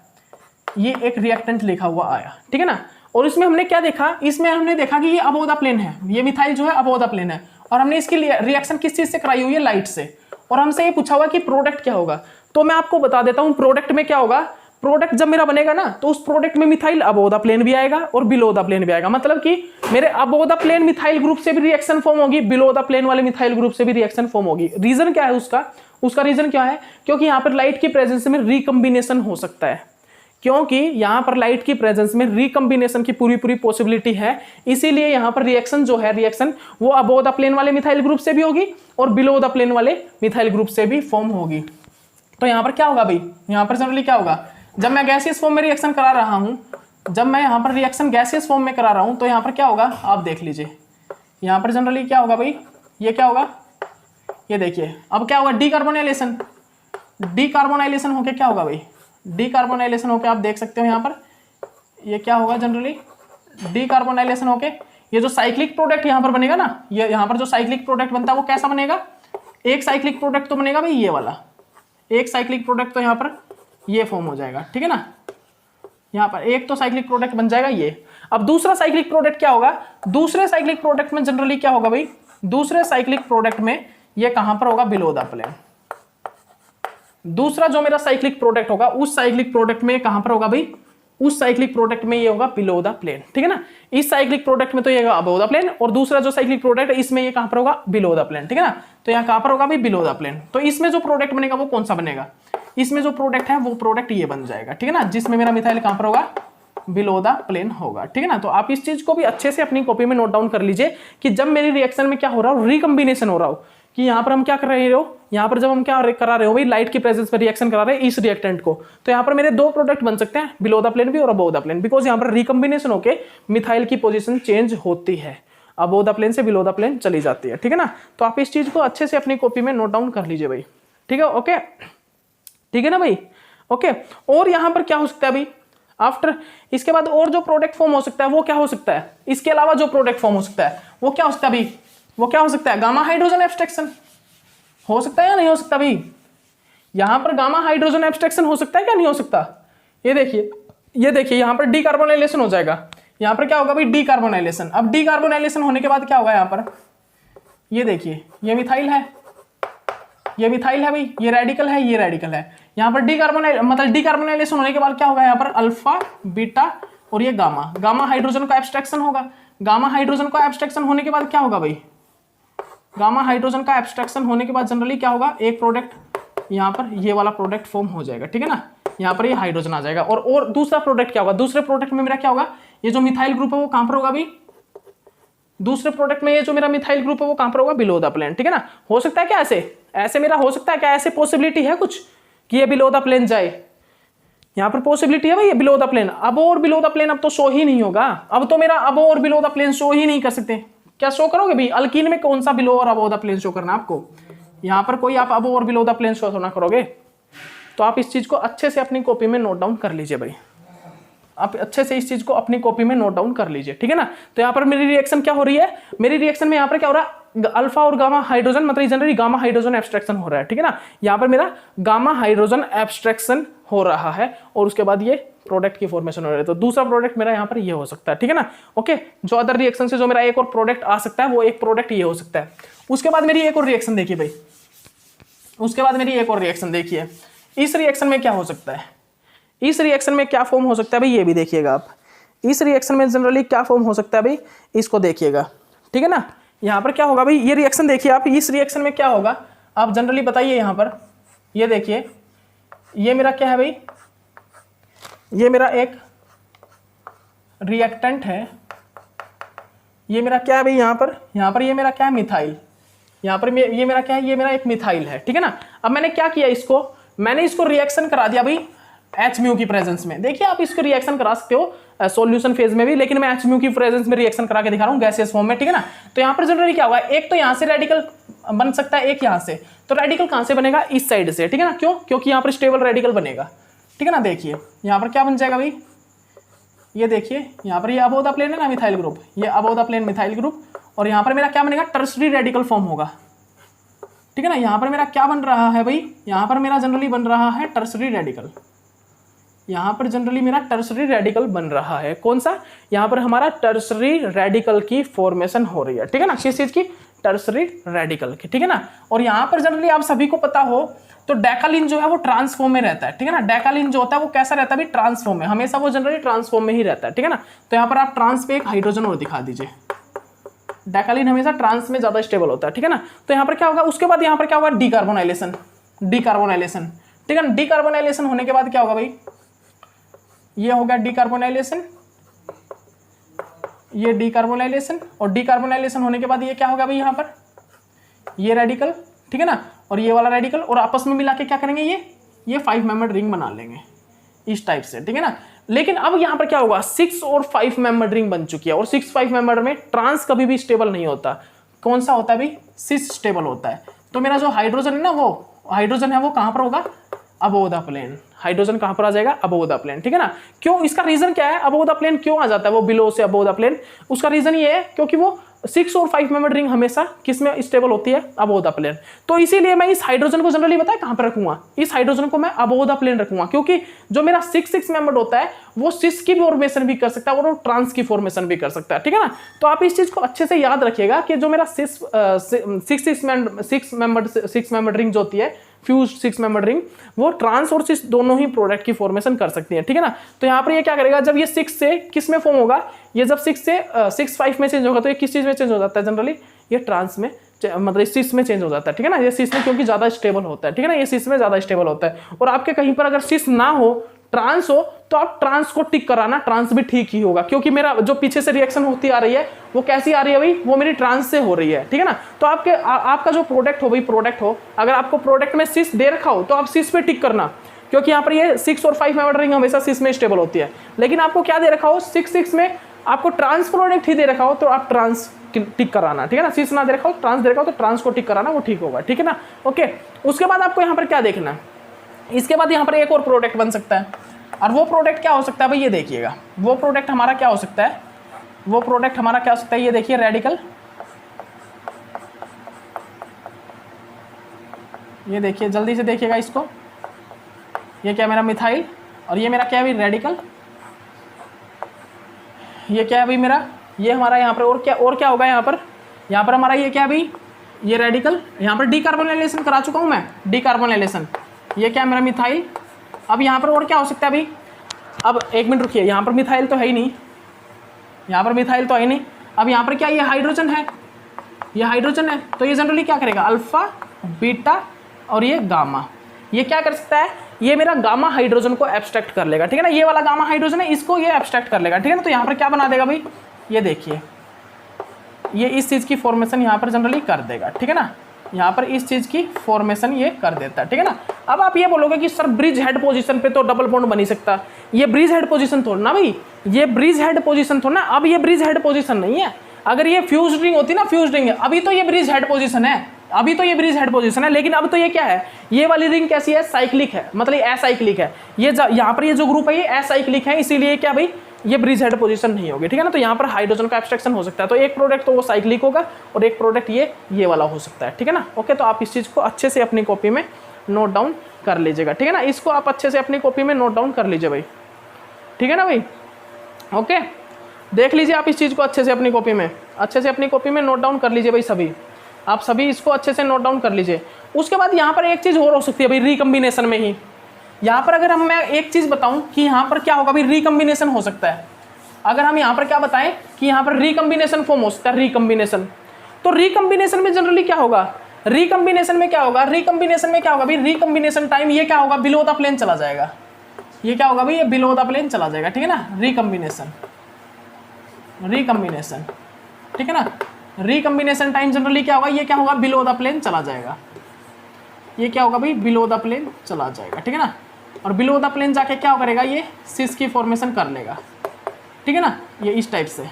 ठीक है ना। और इसमें हमने क्या देखा, इसमें हमने देखा कि ये अबोव द प्लेन है, ये मिथाइल जो है अबोव द प्लेन है, और हमने इसकी रिएक्शन किस चीज से कराई हुई है, लाइट से। और हमसे ये पूछा हुआ कि प्रोडक्ट क्या होगा, तो मैं आपको बता देता हूं प्रोडक्ट में क्या होगा। प्रोडक्ट जब मेरा बनेगा ना, तो उस प्रोडक्ट में मिथाइल अबोव द प्लेन भी आएगा और बिलो द प्लेन भी आएगा, मतलब कि मेरे above the plane methyl group से भी रिएक्शन फॉर्म होगी, बिलो द प्लेन वाले मिथाइल ग्रुप से भी रिएक्शन फॉर्म होगी। रीजन क्या है उसका रीजन क्या है, क्योंकि यहाँ पर लाइट की प्रेजेंस में रिकम्बिनेशन हो सकता है। क्योंकि यहाँ पर लाइट की प्रेजेंस में रिकम्बिनेशन की पूरी पूरी पॉसिबिलिटी है, इसीलिए यहाँ पर रिएक्शन जो है रिएक्शन वो अबोव द प्लेन वाले मिथाइल ग्रुप से भी होगी और बिलो द प्लेन वाले मिथाइल ग्रुप से भी फॉर्म होगी। तो यहाँ पर क्या होगा भाई, यहाँ पर जनरली क्या होगा, जब मैं गैसियस फॉर्म में रिएक्शन करा रहा हूँ, जब मैं यहाँ पर रिएक्शन गैसियस फॉर्म में करा रहा हूँ तो यहाँ पर क्या होगा आप देख लीजिए, यहाँ पर जनरली क्या होगा भाई, ये क्या होगा, ये देखिए अब क्या होगा डीकार्बोनाइलेशन, डीकार्बोनाइलेशन होके क्या होगा भाई, डीकार्बोनाइलेशन होके आप देख सकते हो यहाँ पर ये क्या होगा जनरली डीकार्बोनाइलेशन होके ये जो साइक्लिक प्रोडक्ट यहाँ पर बनेगा ना, ये यहाँ पर जो साइक्लिक प्रोडक्ट बनता है वो कैसा बनेगा, एक साइक्लिक प्रोडक्ट तो बनेगा भाई ये वाला, एक साइक्लिक प्रोडक्ट तो यहाँ पर ये फॉर्म हो जाएगा, ठीक है ना, यहाँ पर एक तो साइक्लिक प्रोडक्ट बन जाएगा ये। अब दूसरा साइक्लिक प्रोडक्ट क्या होगा, दूसरे साइक्लिक प्रोडक्ट में जनरली क्या होगा भाई, दूसरे साइक्लिक प्रोडक्ट में ये कहां पर होगा, बिलो द प्लेन। दूसरा जो मेरा साइक्लिक प्रोडक्ट होगा उस साइक्लिक प्रोडक्ट में कहां पर होगा भाई, उस साइक्लिक प्रोडक्ट में ये होगा बिलो द प्लेन, ठीक है ना। इस साइक्लिक प्रोडक्ट में तो ये होगा अबव द प्लेन और दूसरा जो साइक्लिक प्रोडक्ट है इसमें ये कहां पर होगा, बिलो द प्लेन, ठीक है ना। तो यहाँ कहां पर होगा भाई, बिलो द प्लेन। तो इसमें जो प्रोडक्ट बनेगा वो कौन सा बनेगा, इसमें जो प्रोडक्ट है वो प्रोडक्ट ये बन जाएगा, ठीक है ना, जिसमें मेरा मिथाइल कहां पर होगा, बिलो द प्लेन होगा, ठीक है ना। तो आप इस चीज को भी अच्छे से अपनी कॉपी में नोट डाउन कर लीजिए कि जब मेरी रिएक्शन में क्या हो रहा हो, रिकम्बिनेशन हो रहा हो, कि यहाँ पर हम क्या कर रहे हो, यहाँ पर जब हम क्या करा रहे हो भाई, लाइट की प्रेजेंस पर रिएक्शन करा रहे हैं इस रिएक्टेंट को, तो यहाँ पर मेरे दो प्रोडक्ट बन सकते हैं, बिलो द प्लेन भी और अबव द प्लेन, बिकॉज यहाँ पर रिकम्बिनेशन होके मिथाइल की पोजीशन चेंज होती है, अबव द प्लेन से बिलो द प्लेन चली जाती है, ठीक है ना। तो आप इस चीज को अच्छे से अपनी कॉपी में नोट डाउन कर लीजिए भाई, ठीक है, ओके, ठीक है ना भाई, ओके। और यहाँ पर क्या हो सकता है भाई, आफ्टर इसके बाद और जो प्रोडक्ट फॉर्म हो सकता है वो क्या हो सकता है, इसके अलावा जो प्रोडक्ट फॉर्म हो सकता है वो क्या हो सकता है भाई, वो क्या हो सकता है, गामा हाइड्रोजन एब्स्ट्रैक्शन हो सकता है या नहीं हो सकता भाई, यहां पर गामा हाइड्रोजन एब्स्ट्रैक्शन हो सकता है क्या नहीं हो सकता, ये देखिए, ये देखिए यहाँ पर डीकार्बोनाइलेशन हो जाएगा, यहाँ पर क्या होगा भाई डीकार्बोनाइलेशन। अब डीकार्बोनाइलेशन होने के बाद क्या होगा, यहाँ पर ये देखिए ये मिथाइल है, ये मिथाइल है भाई, ये रेडिकल है, ये रेडिकल है, यहाँ पर डीकार्बोनाइलेशन होने के बाद क्या होगा, यहाँ पर अल्फा बीटा और ये गामा, गामा हाइड्रोजन का एब्स्ट्रैक्शन होगा, गामा हाइड्रोजन का एब्स्ट्रैक्शन होने के बाद क्या होगा भाई, गामा हाइड्रोजन का एब्स्ट्रैक्शन होने के बाद जनरली क्या होगा, एक प्रोडक्ट यहाँ पर ये वाला प्रोडक्ट फॉर्म हो जाएगा, ठीक है ना, यहाँ पर ये हाइड्रोजन आ जाएगा और दूसरा प्रोडक्ट क्या होगा, दूसरे प्रोडक्ट में मेरा क्या होगा, ये जो मिथाइल ग्रुप है वो कहां पर होगा भाई, दूसरे प्रोडक्ट में ये जो मेरा मिथाइल ग्रुप है वो कहां पर होगा, बिलो द प्लेन, ठीक है ना। हो सकता है क्या ऐसे मेरा हो सकता है क्या, ऐसे पॉसिबिलिटी है कुछ कि ये बिलो द प्लेन जाए, यहाँ पर पॉसिबिलिटी है भाई ये बिलो द प्लेन, अब और बिलो द प्लेन अब तो शो ही नहीं होगा, अब तो मेरा अब और बिलो द प्लेन शो ही नहीं कर सकते, क्या शो करोगे भाई, अल्कीन में कौन सा बिलो और अबव द प्लेन शो करना आपको, यहाँ पर कोई आप अबव और बिलो द प्लेन शो ना करोगे। तो आप इस चीज को अच्छे से अपनी कॉपी में नोट डाउन कर लीजिए भाई, आप अच्छे से इस चीज को अपनी कॉपी में नोट डाउन कर लीजिए, ठीक है ना। तो यहाँ पर मेरी रिएक्शन क्या हो रही है, मेरी रिएक्शन में यहाँ पर क्या हो रहा है, अल्फा और गामा हाइड्रोजन मतलब जनरली गामा हाइड्रोजन एब्स्ट्रैक्शन हो रहा है, ठीक है ना। यहाँ पर मेरा गामा हाइड्रोजन एब्स्ट्रैक्शन हो रहा है और उसके बाद ये प्रोडक्ट की फॉर्मेशन हो रही है, तो दूसरा प्रोडक्ट मेरा यहाँ पर ये हो सकता है, ठीक है ना, ओके। जो अदर रिएक्शन से जो मेरा एक और प्रोडक्ट आ सकता है वो एक प्रोडक्ट ये हो सकता है। उसके बाद मेरी एक और रिएक्शन देखिए भाई, उसके बाद मेरी एक और रिएक्शन देखिए, इस रिएक्शन में क्या हो सकता है, इस रिएक्शन में क्या फॉर्म हो सकता है भाई, ये भी देखिएगा आप, इस रिएक्शन में जनरली क्या फॉर्म हो सकता है भाई, इसको देखिएगा, ठीक है ना। यहाँ पर क्या होगा भाई, ये रिएक्शन देखिए आप, इस रिएक्शन में क्या होगा आप जनरली बताइए, यहाँ पर ये देखिए, ये मेरा क्या है भाई, ये मेरा एक रिएक्टेंट है, ये मेरा क्या है भाई, यहाँ पर ये मेरा क्या है, मिथाइल, यहाँ पर ये मेरा क्या है, ये मेरा एक मिथाइल है, ठीक है ना। अब मैंने क्या किया, मैंने इसको रिएक्शन करा दिया भाई एच म्यू की प्रेजेंस में। देखिए आप इसको रिएक्शन करा सकते हो सॉल्यूशन फेज में भी, लेकिन मैं एच म्यू की प्रेजेंस में रिएक्शन करा के दिखा रहा हूँ गैसियस फॉर्म में, ठीक है ना। तो यहाँ पर जनरली क्या होगा, एक तो यहाँ से रेडिकल बन सकता है, एक यहाँ से, तो रेडिकल कहाँ से बनेगा, इस साइड से, ठीक है ना, क्यों, क्योंकि यहाँ पर स्टेबल रेडिकल बनेगा, ठीक है ना। देखिए यहाँ पर क्या बन जाएगा भाई, ये देखिए यहाँ पर ये अबव द प्लेन है ना मिथाइल ग्रुप, ये above the plane methyl group, और यहाँ पर मेरा क्या बनेगा, टर्सरी रेडिकल फॉर्म होगा, ठीक है ना। यहाँ पर मेरा क्या बन रहा है भाई, यहाँ पर मेरा जनरली बन रहा है टर्सरी रेडिकल, यहाँ पर जनरली मेरा टर्सरी रेडिकल बन रहा है, कौन सा, यहाँ पर हमारा टर्सरी रेडिकल की फॉर्मेशन हो रही है, ठीक है ना, किस चीज की, टर्सरी रेडिकल की, ठीक है ना। और यहाँ पर जनरली आप सभी को पता हो तो डेकालिन जो है वो ट्रांसफॉर्म में रहता है, ठीक है ना। डेकालिन जो होता है वो कैसा रहता है भाई, ट्रांसफॉर्म में, हमेशा वो जनरली ट्रांसफॉर्म में ही रहता है, ठीक है ना। तो यहाँ पर आप ट्रांस पे एक हाइड्रोजन और दिखा दीजिए, डेकालिन हमेशा ट्रांस में ज्यादा स्टेबल होता है, ठीक है ना। तो यहाँ पर क्या होगा, उसके बाद यहाँ पर क्या होगा, डीकार्बोनाइलेशन, डीकार्बोनाइलेशन, ठीक है ना। डीकार्बोनाइलेशन होने के बाद क्या होगा भाई, ये हो गया डीकार्बोनाइलेशन, ये डीकार्बोनाइलेशन, और डीकार्बोनाइलेशन होने के बाद ये क्या होगा भाई यहाँ पर ये रेडिकल, ठीक है ना, और ये वाला रेडिकल, और आपस में मिला के क्या करेंगे ये 5 मेंबर्ड रिंग बना लेंगे इस टाइप से, ठीक है ना। लेकिन अब यहाँ पर क्या होगा 6 और 5 मेंबर्ड रिंग बन चुकी है, और 6-5 मेंबर्ड में ट्रांस कभी भी स्टेबल नहीं होता। कौन सा होता है भाई, सिस स्टेबल होता है। तो मेरा जो हाइड्रोजन है ना, वो हाइड्रोजन है वो कहाँ पर होगा, अबोव द प्लेन। हाइड्रोजन कहाँ पर आ जाएगा, अबोव द प्लेन, ठीक है ना। क्यों, इसका रीजन क्या है, अबोव द प्लेन क्यों आ जाता है वो बिलो से अबोव द प्लेन, उसका रीजन ये है क्योंकि वो 6 और 5 मेंबर्ड रिंग हमेशा किस में स्टेबल होती है, अबोव द प्लेन। तो इसीलिए मैं इस हाइड्रोजन को जनरली बताया कहां पर रखूंगा, इस हाइड्रोजन को मैं अबोव द प्लेन रखूंगा, क्योंकि जो मेरा 6 मेंबर्ड होता है वो सिस की फॉर्मेशन भी कर सकता है और वो ट्रांस की फॉर्मेशन भी कर सकता है, ठीक है ना। तो आप इस चीज को अच्छे से याद रखिएगा कि जो मेरा 6 मेंबर्ड रिंग जो होती है, फ्यूज 6 मेंबर्ड रिंग, वो ट्रांस और सिस दोनों ही प्रोडक्ट की फॉर्मेशन कर सकती है, ठीक है ना। तो यहाँ पर ये क्या करेगा, जब ये 6 से किस में फॉर्म होगा, ये जब 6 से 6-5 में चेंज होगा, तो ये किस चीज में चेंज हो जाता है जनरली, ये ट्रांस में, मतलब सिस में चेंज हो जाता है, ठीक है ना। ये सिस में क्योंकि ज्यादा स्टेबल होता है, ठीक है ना, ये सिस में ज्यादा स्टेबल होता है। और आपके कहीं पर अगर सिस ना हो, ट्रांस हो, तो आप ट्रांस को टिक कराना, ट्रांस भी ठीक ही होगा, क्योंकि मेरा जो पीछे से रिएक्शन होती आ रही है वो कैसी आ रही है भाई, वो मेरी ट्रांस से हो रही है, ठीक है ना। तो आपका जो प्रोडक्ट हो भाई, प्रोडक्ट हो, अगर आपको प्रोडक्ट में सिस दे रखा हो तो आप सिस पे टिक करना, क्योंकि यहाँ पर ये 6 और 5 मेंबर्ड रिंग हमेशा सिस में स्टेबल होती है। लेकिन आपको क्या दे रखा हो, 6 में आपको ट्रांस प्रोडक्ट ही दे रखा हो तो आप ट्रांस टिक कराना, ठीक है ना। सिस ना दे रखा हो, ट्रांस दे रखा हो तो ट्रांस को टिक कराना, वो ठीक होगा, ठीक है ना। ओके, उसके बाद आपको यहाँ पर क्या देखना है, इसके बाद यहाँ पर एक और प्रोडक्ट बन सकता है, और वो प्रोडक्ट क्या हो सकता है भाई, ये देखिएगा, वो प्रोडक्ट हमारा क्या हो सकता है, वो प्रोडक्ट हमारा क्या हो सकता है, ये देखिए रेडिकल, ये देखिए जल्दी से देखिएगा इसको, ये क्या मेरा मिथाइल, और ये मेरा क्या है भाई रेडिकल, ये क्या है भाई मेरा, ये हमारा यहाँ पर और क्या होगा, यहाँ पर हमारा ये क्या है भाई, ये रेडिकल, यहाँ पर डीकार्बोनाइलेशन करा चुका हूँ मैं, डीकार्बोनाइलेशन, ये क्या है मेरा मिथाइल। अब यहाँ पर और क्या हो सकता है भाई, अब एक मिनट रुकिए, यहाँ पर मिथाइल तो है ही नहीं, यहाँ पर मिथाइल तो है ही नहीं। अब यहाँ पर क्या, ये हाइड्रोजन है, ये हाइड्रोजन है, तो ये जनरली क्या करेगा, अल्फा, बीटा और ये गामा, ये क्या कर सकता है, ये मेरा गामा हाइड्रोजन को एब्स्ट्रैक्ट कर लेगा, ठीक है ना। ये वाला गामा हाइड्रोजन है, इसको ये एब्स्ट्रैक्ट कर लेगा, ठीक है ना। तो यहाँ पर क्या बना देगा भाई, ये देखिए, ये इस चीज़ की फॉर्मेशन यहाँ पर जनरली कर देगा, ठीक है ना, यहाँ पर इस चीज़ की फॉर्मेशन ये कर देता है, ठीक है ना। अब आप ये बोलोगे कि सर ब्रिज हेड पोजीशन पे तो डबल बॉन्ड बन ही सकता, ये ब्रिज हेड पोजीशन थोड़ा ना भाई, ये ब्रिज हेड पोजीशन थोड़ा ना, अब ये ब्रिज हेड पोजीशन नहीं है। अगर ये फ्यूज रिंग होती ना, फ्यूज रिंग है, अभी तो ये ब्रिज हेड पोजीशन है, अभी तो ये ब्रिज हेड पोजीशन है, लेकिन अब तो ये क्या है, ये वाली रिंग कैसी है, साइक्लिक है, मतलब असाइक्लिक है, ये यहाँ पर ये जो ग्रुप है ये असाइक्लिक है, इसीलिए क्या भाई, ये ब्रिज हेड पोजीशन नहीं होगी, ठीक है ना। तो यहाँ पर हाइड्रोजन का एब्स्ट्रैक्शन हो सकता है, तो एक प्रोडक्ट तो वो साइक्लिक होगा और एक प्रोडक्ट ये वाला हो सकता है, ठीक है ना। ओके, तो आप इस चीज़ को अच्छे से अपनी कॉपी में नोट डाउन कर लीजिएगा, ठीक है ना। इसको आप अच्छे से अपनी कॉपी में नोट डाउन कर लीजिए भाई, ठीक है ना भाई। ओके, देख लीजिए आप इस चीज़ को अच्छे से अपनी कॉपी में, अच्छे से अपनी कॉपी में नोट डाउन कर लीजिए भाई, सभी आप सभी इसको अच्छे से नोट डाउन कर लीजिए। उसके बाद यहाँ पर एक चीज़ और हो सकती है भाई, रिकम्बिनेशन में ही, यहाँ पर अगर मैं एक चीज़ बताऊँ कि यहाँ पर क्या होगा भाई, रिकम्बिनेशन हो सकता है। अगर हम यहाँ पर क्या बताएं कि यहाँ पर रिकम्बिनेशन फॉर्म हो सकता है, रिकम्बिनेशन, तो रिकम्बिनेशन में जनरली क्या होगा, रिकम्बिनेशन में क्या होगा, रिकम्बिनेशन में क्या होगा भाई, रिकम्बिनेशन टाइम ये क्या होगा, बिलो द प्लेन चला जाएगा, ये क्या होगा भाई, ये बिलो द प्लेन चला जाएगा, ठीक है ना। रिकम्बिनेशन, रिकम्बिनेशन, ठीक है ना, रिकम्बिनेशन टाइम जनरली क्या होगा, ये क्या होगा, बिलो द प्लेन चला जाएगा, ये क्या होगा भाई, बिलो द प्लेन चला जाएगा, ठीक है ना। और बिलो द प्लेन जाके क्या करेगा, ये सिस की फॉर्मेशन कर लेगा, ठीक है ना। ये इस टाइप से,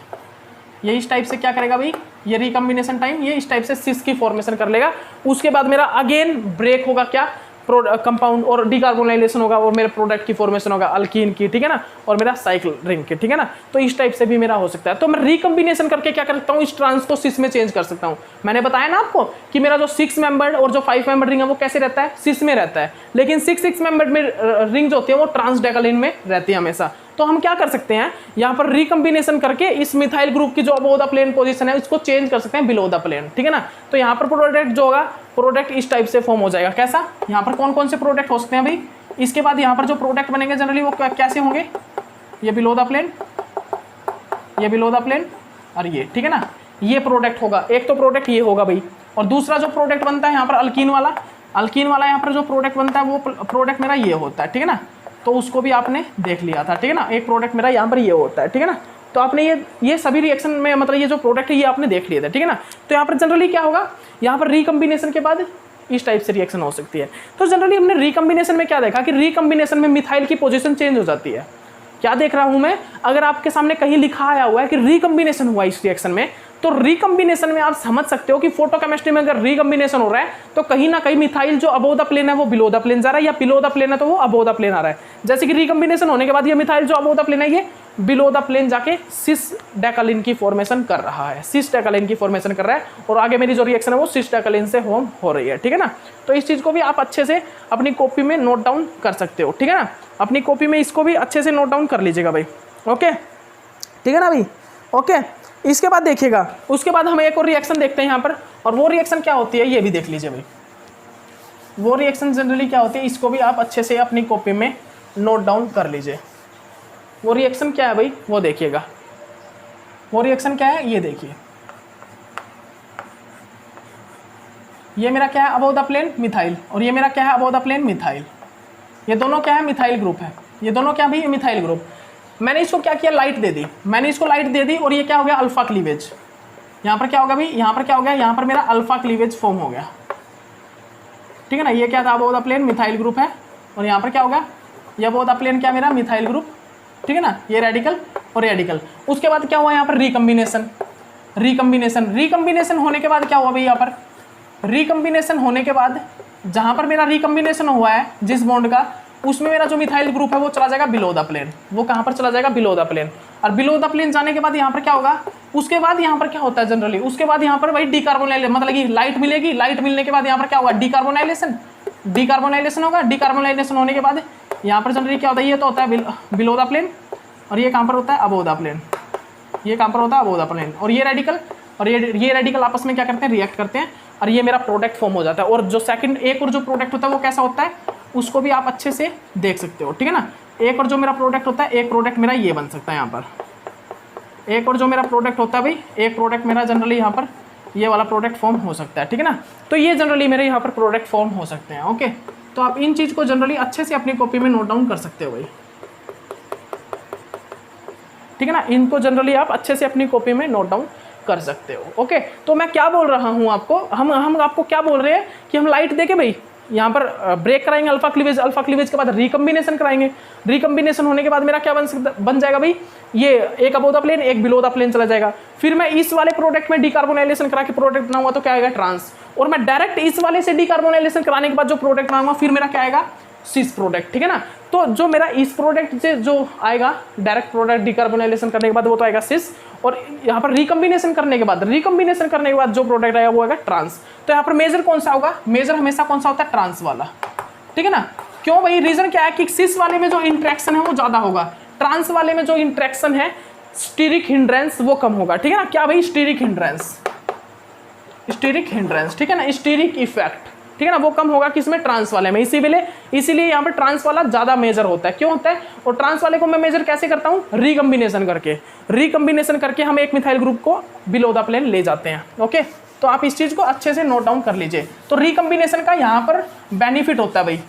ये इस टाइप से क्या करेगा भाई, ये रिकम्बिनेशन टाइम ये इस टाइप से सिस की फॉर्मेशन कर लेगा। उसके बाद मेरा अगेन ब्रेक होगा क्या, कंपाउंड और डिकार्बोनाइलेशन होगा और मेरे प्रोडक्ट की फॉर्मेशन होगा अल्कीन की, ठीक है ना, और मेरा साइकिल रिंग की, ठीक है ना। तो इस टाइप से भी मेरा हो सकता है। तो मैं रिकम्बिनेशन करके क्या कर सकता हूँ, इस ट्रांस को सिस में चेंज कर सकता हूँ। मैंने बताया ना आपको कि मेरा जो 6 मेंबर्ड और जो 5 मेंबर्ड रिंग है वो कैसे रहता है, सिस में रहता है, लेकिन 6 मेंबर्ड में रिंग जो होती है वो ट्रांसडेकालिन में रहती है हमेशा। तो हम क्या कर सकते हैं, यहाँ पर रिकम्बिनेशन करके इस मिथाइल ग्रुप की जो अबोव द प्लेन पोजीशन है इसको चेंज कर सकते हैं बिलो द प्लेन, ठीक है ना। तो यहाँ पर प्रोडक्ट जो होगा, प्रोडक्ट इस टाइप से फॉर्म हो जाएगा। कैसा, यहाँ पर कौन कौन से प्रोडक्ट हो सकते हैं भाई, इसके बाद यहाँ पर जो प्रोडक्ट बनेंगे जनरली वो कैसे होंगे, ये बिलो द प्लेन, ये बिलो द प्लेन और ये, ठीक है ना। ये प्रोडक्ट होगा, एक तो प्रोडक्ट ये होगा भाई, और दूसरा जो प्रोडक्ट बनता है यहाँ पर अल्कीन वाला, अल्कीन वाला यहाँ पर जो प्रोडक्ट बनता है वो प्रोडक्ट मेरा ये होता है, ठीक है ना। तो उसको भी आपने देख लिया था, ठीक है ना। एक प्रोडक्ट मेरा यहाँ पर ये होता है, ठीक है ना। तो आपने ये सभी रिएक्शन में मतलब ये जो प्रोडक्ट है ये आपने देख लिया था, ठीक है ना। तो यहाँ पर जनरली क्या होगा, यहाँ पर रिकम्बिनेशन के बाद इस टाइप से रिएक्शन हो सकती है। तो जनरली हमने रिकम्बिनेशन में क्या देखा कि रिकम्बिनेशन में मिथाइल की पोजीशन चेंज हो जाती है। क्या देख रहा हूं मैं, अगर आपके सामने कहीं लिखा आया हुआ है कि रिकम्बिनेशन हुआ इस रिएक्शन में, तो रिकम्बिनेशन में आप समझ सकते हो कि फोटोकेमिस्ट्री में अगर रिकम्बिनेशन हो रहा है तो कहीं ना कहीं मिथाइल जो अबोव द प्लेन है वो बिलो द प्लेन जा रहा है, या बिलो द प्लेन है तो वो अबोव द प्लेन आ रहा है। जैसे कि रिकम्बिनेशन होने के बाद ये मिथाइल जो अबोव द प्लेन है ये बिलो द प्लेन जाके सिस डेकालिन की फॉर्मेशन कर रहा है, सिस डेकालिन की फॉर्मेशन कर रहा है, और आगे मेरी जो रिएक्शन है वो सिस डेकालिन से हो रही है, ठीक है ना। तो इस चीज को भी आप अच्छे से अपनी कॉपी में नोट डाउन कर सकते हो, ठीक है ना। अपनी कॉपी में इसको भी अच्छे से नोट डाउन कर लीजिएगा भाई, ओके, ठीक है ना भाई, ओके। इसके बाद देखिएगा, उसके बाद हम एक और रिएक्शन देखते हैं यहाँ पर, और वो रिएक्शन क्या होती है ये भी देख लीजिए भाई। वो रिएक्शन जनरली क्या होती है, इसको भी आप अच्छे से अपनी कॉपी में नोट डाउन कर लीजिए। वो रिएक्शन क्या है भाई, वो देखिएगा। वो रिएक्शन क्या है ये देखिए, ये मेरा क्या है अबोव द प्लेन मिथाइल, और ये मेरा क्या है अबोव द प्लेन मिथाइल। ये दोनों क्या है मिथाइल ग्रुप है, ये दोनों क्या भी मिथाइल ग्रुप। मैंने इसको क्या किया, लाइट दे दी, मैंने इसको लाइट दे दी, और ये क्या हो गया अल्फा क्लीवेज। यहाँ पर क्या होगा भाई, यहाँ पर क्या हो गया, यहाँ पर मेरा अल्फा क्लीवेज फॉर्म हो गया, ठीक है ना। ये क्या था above the plane methyl group है, और यहाँ पर क्या होगा, ये अबोव द प्लेन क्या मेरा मिथाइल ग्रुप, ठीक है ना। ये रेडिकल और रेडिकल। उसके बाद क्या हुआ यहाँ पर रिकम्बिनेशन, रिकम्बिनेशन होने के बाद क्या हुआ भाई, यहाँ पर रिकम्बिनेशन होने के बाद जहाँ पर मेरा रिकम्बिनेशन हुआ है जिस बॉन्ड का, उसमें मेरा जो मिथाइल ग्रुप है वो चला जाएगा बिलो द प्लेन। वो कहाँ पर चला जाएगा, बिलो द प्लेन। और बिलो द प्लेन जाने के बाद यहाँ पर क्या होगा, उसके बाद यहाँ पर क्या होता है जनरली, उसके बाद यहाँ पर भाई डिकार्बोनाइलेशन, मतलब कि लाइट मिलेगी, लाइट मिलने के बाद यहाँ पर क्या होगा, डिकार्बोनाइलेशन होगा। डिकार्बोनाइलेशन होने के बाद यहाँ पर जनरली क्या होता है, ये तो होता है बिलो द प्लेन, और ये कहाँ पर होता है अबोव द प्लेन, ये कहाँ पर होता है अबोव द प्लेन। और ये रेडिकल और ये रेडिकल आपस में क्या करते हैं, रिएक्ट करते हैं, और ये मेरा प्रोडक्ट फॉर्म हो जाता है। और जो सेकंड एक और जो प्रोडक्ट होता है वो कैसा होता है, उसको भी आप अच्छे से देख सकते हो, ठीक है ना। एक और जो मेरा प्रोडक्ट होता है, एक प्रोडक्ट मेरा ये बन सकता है यहाँ पर। एक और जो मेरा प्रोडक्ट होता है भाई, एक प्रोडक्ट मेरा जनरली यहाँ पर ये वाला प्रोडक्ट फॉर्म हो सकता है, ठीक है ना। तो ये जनरली मेरे यहाँ पर प्रोडक्ट फॉर्म हो सकते हैं, ओके। तो आप इन चीज़ को जनरली अच्छे से अपनी कॉपी में नोट डाउन कर सकते हो भाई, ठीक है ना। इनको जनरली आप अच्छे से अपनी कॉपी में नोट डाउन कर सकते हो, ओके। तो मैं क्या बोल रहा हूँ आपको, हम आपको क्या बोल रहे हैं कि हम लाइट देके भाई यहाँ पर ब्रेक कराएंगे अल्फा क्लीवेज के बाद रिकम्बिनेशन कराएंगे। रिकम्बिनेशन होने के बाद मेरा क्या बन जाएगा भाई, ये एक अबोव द प्लेन एक बिलो द प्लेन चला जाएगा। फिर मैं इस वाले प्रोडक्ट में डिकार्बोनाइलेशन करा के प्रोडक्ट बना हुआ तो क्या आएगा, ट्रांस। और मैं डायरेक्ट इस वाले से डिकार्बोनाइलेशन कराने के बाद जो प्रोडक्ट बनाऊंगा फिर मेरा क्या आएगा, सिस प्रोडक्ट, ठीक है ना। तो जो मेरा इस प्रोडक्ट से जो आएगा डायरेक्ट प्रोडक्ट डिकार्बोनाइलेशन करने के बाद वो तो आएगा सिस, और यहाँ पर रिकम्बिनेशन करने के बाद जो प्रोडक्ट आएगा वो आएगा ट्रांस। तो यहाँ पर मेजर कौन सा होगा, मेजर हमेशा कौन सा होता है, ट्रांस वाला, ठीक है ना। क्यों भाई, रीजन क्या है कि सिस वाले में जो इंट्रैक्शन है वो ज्यादा होगा, ट्रांस वाले में जो इंट्रैक्शन है स्टीरिक हिंड्रेंस वो कम होगा, ठीक है ना। क्या भाई, स्टीरिक हिंड्रेंस, ठीक है ना, स्टीरिक इफेक्ट, ठीक है ना, वो कम होगा किसमें, ट्रांस वाले में। इसीलिए यहाँ पर ट्रांस वाला ज्यादा मेजर होता है। क्यों होता है, और ट्रांस वाले को मैं मेजर कैसे करता हूँ, रिकम्बिनेशन करके हम एक मिथाइल ग्रुप को बिलो द प्लेन ले जाते हैं, ओके। तो आप इस चीज को अच्छे से नोट डाउन कर लीजिए। तो रिकम्बिनेशन का यहाँ पर बेनिफिट होता है भाई,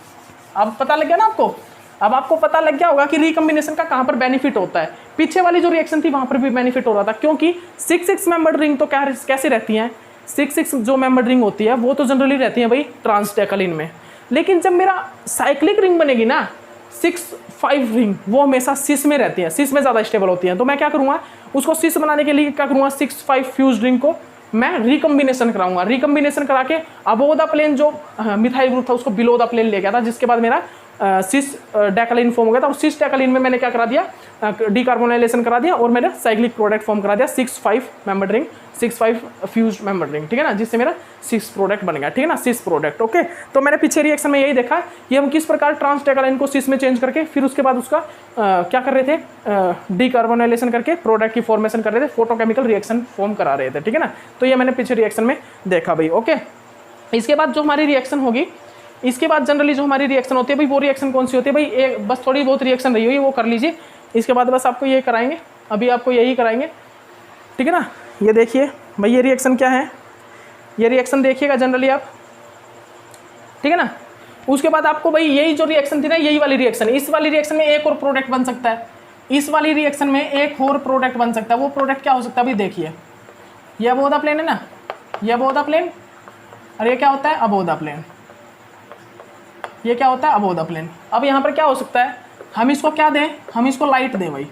अब पता लग गया ना आपको। अब आपको पता लग गया होगा कि रिकम्बिनेशन का कहाँ पर बेनिफिट होता है। पीछे वाली जो रिएक्शन थी वहां पर भी बेनिफिट हो रहा था, क्योंकि 6 मेंबर्ड रिंग तो कैसे रहती हैं, 6 जो मेंबर्ड रिंग होती है वो तो जनरली रहती है भाई ट्रांसडेकालिन में। लेकिन जब मेरा साइक्लिक रिंग बनेगी ना 6-5 रिंग, वो हमेशा सिस में रहती है, सिस में ज़्यादा स्टेबल होती है। तो मैं क्या करूँगा, उसको सिस बनाने के लिए क्या करूँगा, 6-5 फ्यूज रिंग को मैं रिकम्बिनेशन कराऊंगा। रिकम्बिनेशन करा के अबोव द प्लेन जो मिथाइल ग्रुप था उसको बिलो द प्लेन ले गया था, जिसके बाद मेरा सिस डेकालिन फॉर्म हो गया था। और सिस डेकालिन में मैंने क्या करा दिया, डिकार्बोनाइलेशन करा दिया और मैंने साइक्लिक प्रोडक्ट फॉर्म करा दिया 6-5 membered ring, 6-5 fuse membered ring, ठीक है ना, जिससे मेरा 6 प्रोडक्ट बन गया, ठीक है ना, 6 प्रोडक्ट, ओके। तो मैंने पीछे रिएक्शन में यही देखा कि हम किस प्रकार ट्रांस डेकालिन को सिस में चेंज करके फिर उसके बाद उसका क्या कर रहे थे, डिकार्बोनाइलेशन करके प्रोडक्ट की फॉर्मेशन कर रहे थे, फोटोकेमिकल रिएक्शन फॉर्म करा रहे थे, ठीक है ना। तो ये मैंने पीछे रिएक्शन में देखा भाई, ओके। इसके बाद जो हमारी रिएक्शन होगी, इसके बाद जनरली जो हमारी रिएक्शन होती है भाई, वो रिएक्शन कौन सी होती है भाई, एक बस थोड़ी बहुत रिएक्शन रही हुई वो कर लीजिए। इसके बाद बस आपको ये कराएंगे, अभी आपको यही कराएंगे, ठीक है ना। ये देखिए भाई, ये रिएक्शन क्या है, ये रिएक्शन देखिएगा जनरली आप, ठीक है ना। उसके बाद आपको भाई यही जो रिएक्शन थी ना, यही वाली रिएक्शन, इस वाली रिएक्शन में एक और प्रोडक्ट बन सकता है, इस वाली रिएक्शन में एक और प्रोडक्ट बन सकता है। वो प्रोडक्ट क्या हो सकता है भाई, देखिए ये अबोधा प्लेन है ना, ये अबोधा प्लेन, और ये क्या होता है अबोधा प्लेन, ये क्या होता है अबोधा प्लेन। अब यहाँ पर क्या हो सकता है, हम इसको क्या दें, हम इसको लाइट दें भाई,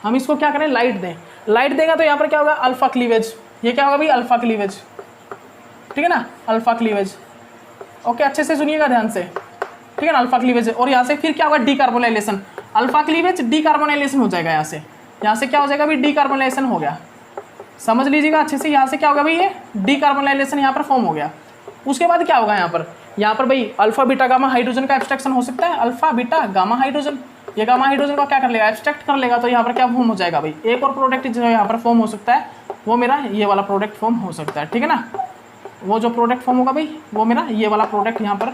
हम इसको क्या करें, लाइट दें। लाइट देगा तो यहाँ पर क्या होगा, अल्फा क्लीवेज, ये क्या होगा भाई, अल्फा क्लीवेज, ठीक है ना, अल्फा क्लीवेज। ओके, अच्छे से सुनिएगा ध्यान से, ठीक है ना, अल्फा क्लीवेज। और यहाँ से फिर क्या होगा, डीकार्बोनाइलेशन, अल्फा क्लीवेज डीकार्बोनाइलेशन हो जाएगा। यहाँ से क्या हो जाएगा भाई, डीकार्बोनाइलेशन हो गया, समझ लीजिएगा अच्छे से। यहाँ से क्या होगा भाई, ये डीकार्बोनाइलेशन यहाँ पर फॉर्म हो गया। उसके बाद क्या होगा यहाँ पर भाई अल्फा बीटा गामा हाइड्रोजन का एब्स्ट्रैक्शन हो सकता है, अल्फा बीटा गामा हाइड्रोजन, ये गामा हाइड्रोजन को क्या कर लेगा, एब्स्ट्रैक्ट कर लेगा। तो यहाँ पर क्या फॉर्म हो जाएगा भाई, एक और प्रोडक्ट जो यहाँ पर फॉर्म हो सकता है, वो मेरा ये वाला प्रोडक्ट फॉर्म हो सकता है, ठीक है ना। वो जो प्रोडक्ट फॉर्म होगा भाई, वो मेरा ये वाला प्रोडक्ट यहाँ पर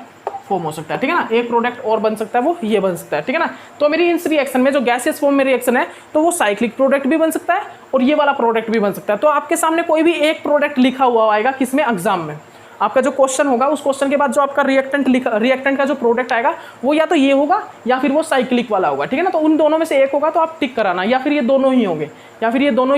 फॉर्म हो सकता है, ठीक है ना। एक प्रोडक्ट और बन सकता है, वो ये बन सकता है, ठीक है ना। तो मेरी इस रिएक्शन में जो गैसियस फॉर्म में रिएक्शन है, तो वो साइक्लिक प्रोडक्ट भी बन सकता है और ये वाला प्रोडक्ट भी बन सकता है। तो आपके सामने कोई भी एक प्रोडक्ट लिखा हुआ आएगा किसमें, एग्जाम में। आपका जो क्वेश्चन होगा, उस क्वेश्चन के बाद जो आपका रिएक्टेंट का जो प्रोडक्ट आएगा, वो या तो ये होगा या फिर वो साइक्लिक वाला होगा, ठीक है ना। तो उन दोनों में से एक होगा तो आप टिक कराना, या फिर ये दोनों ही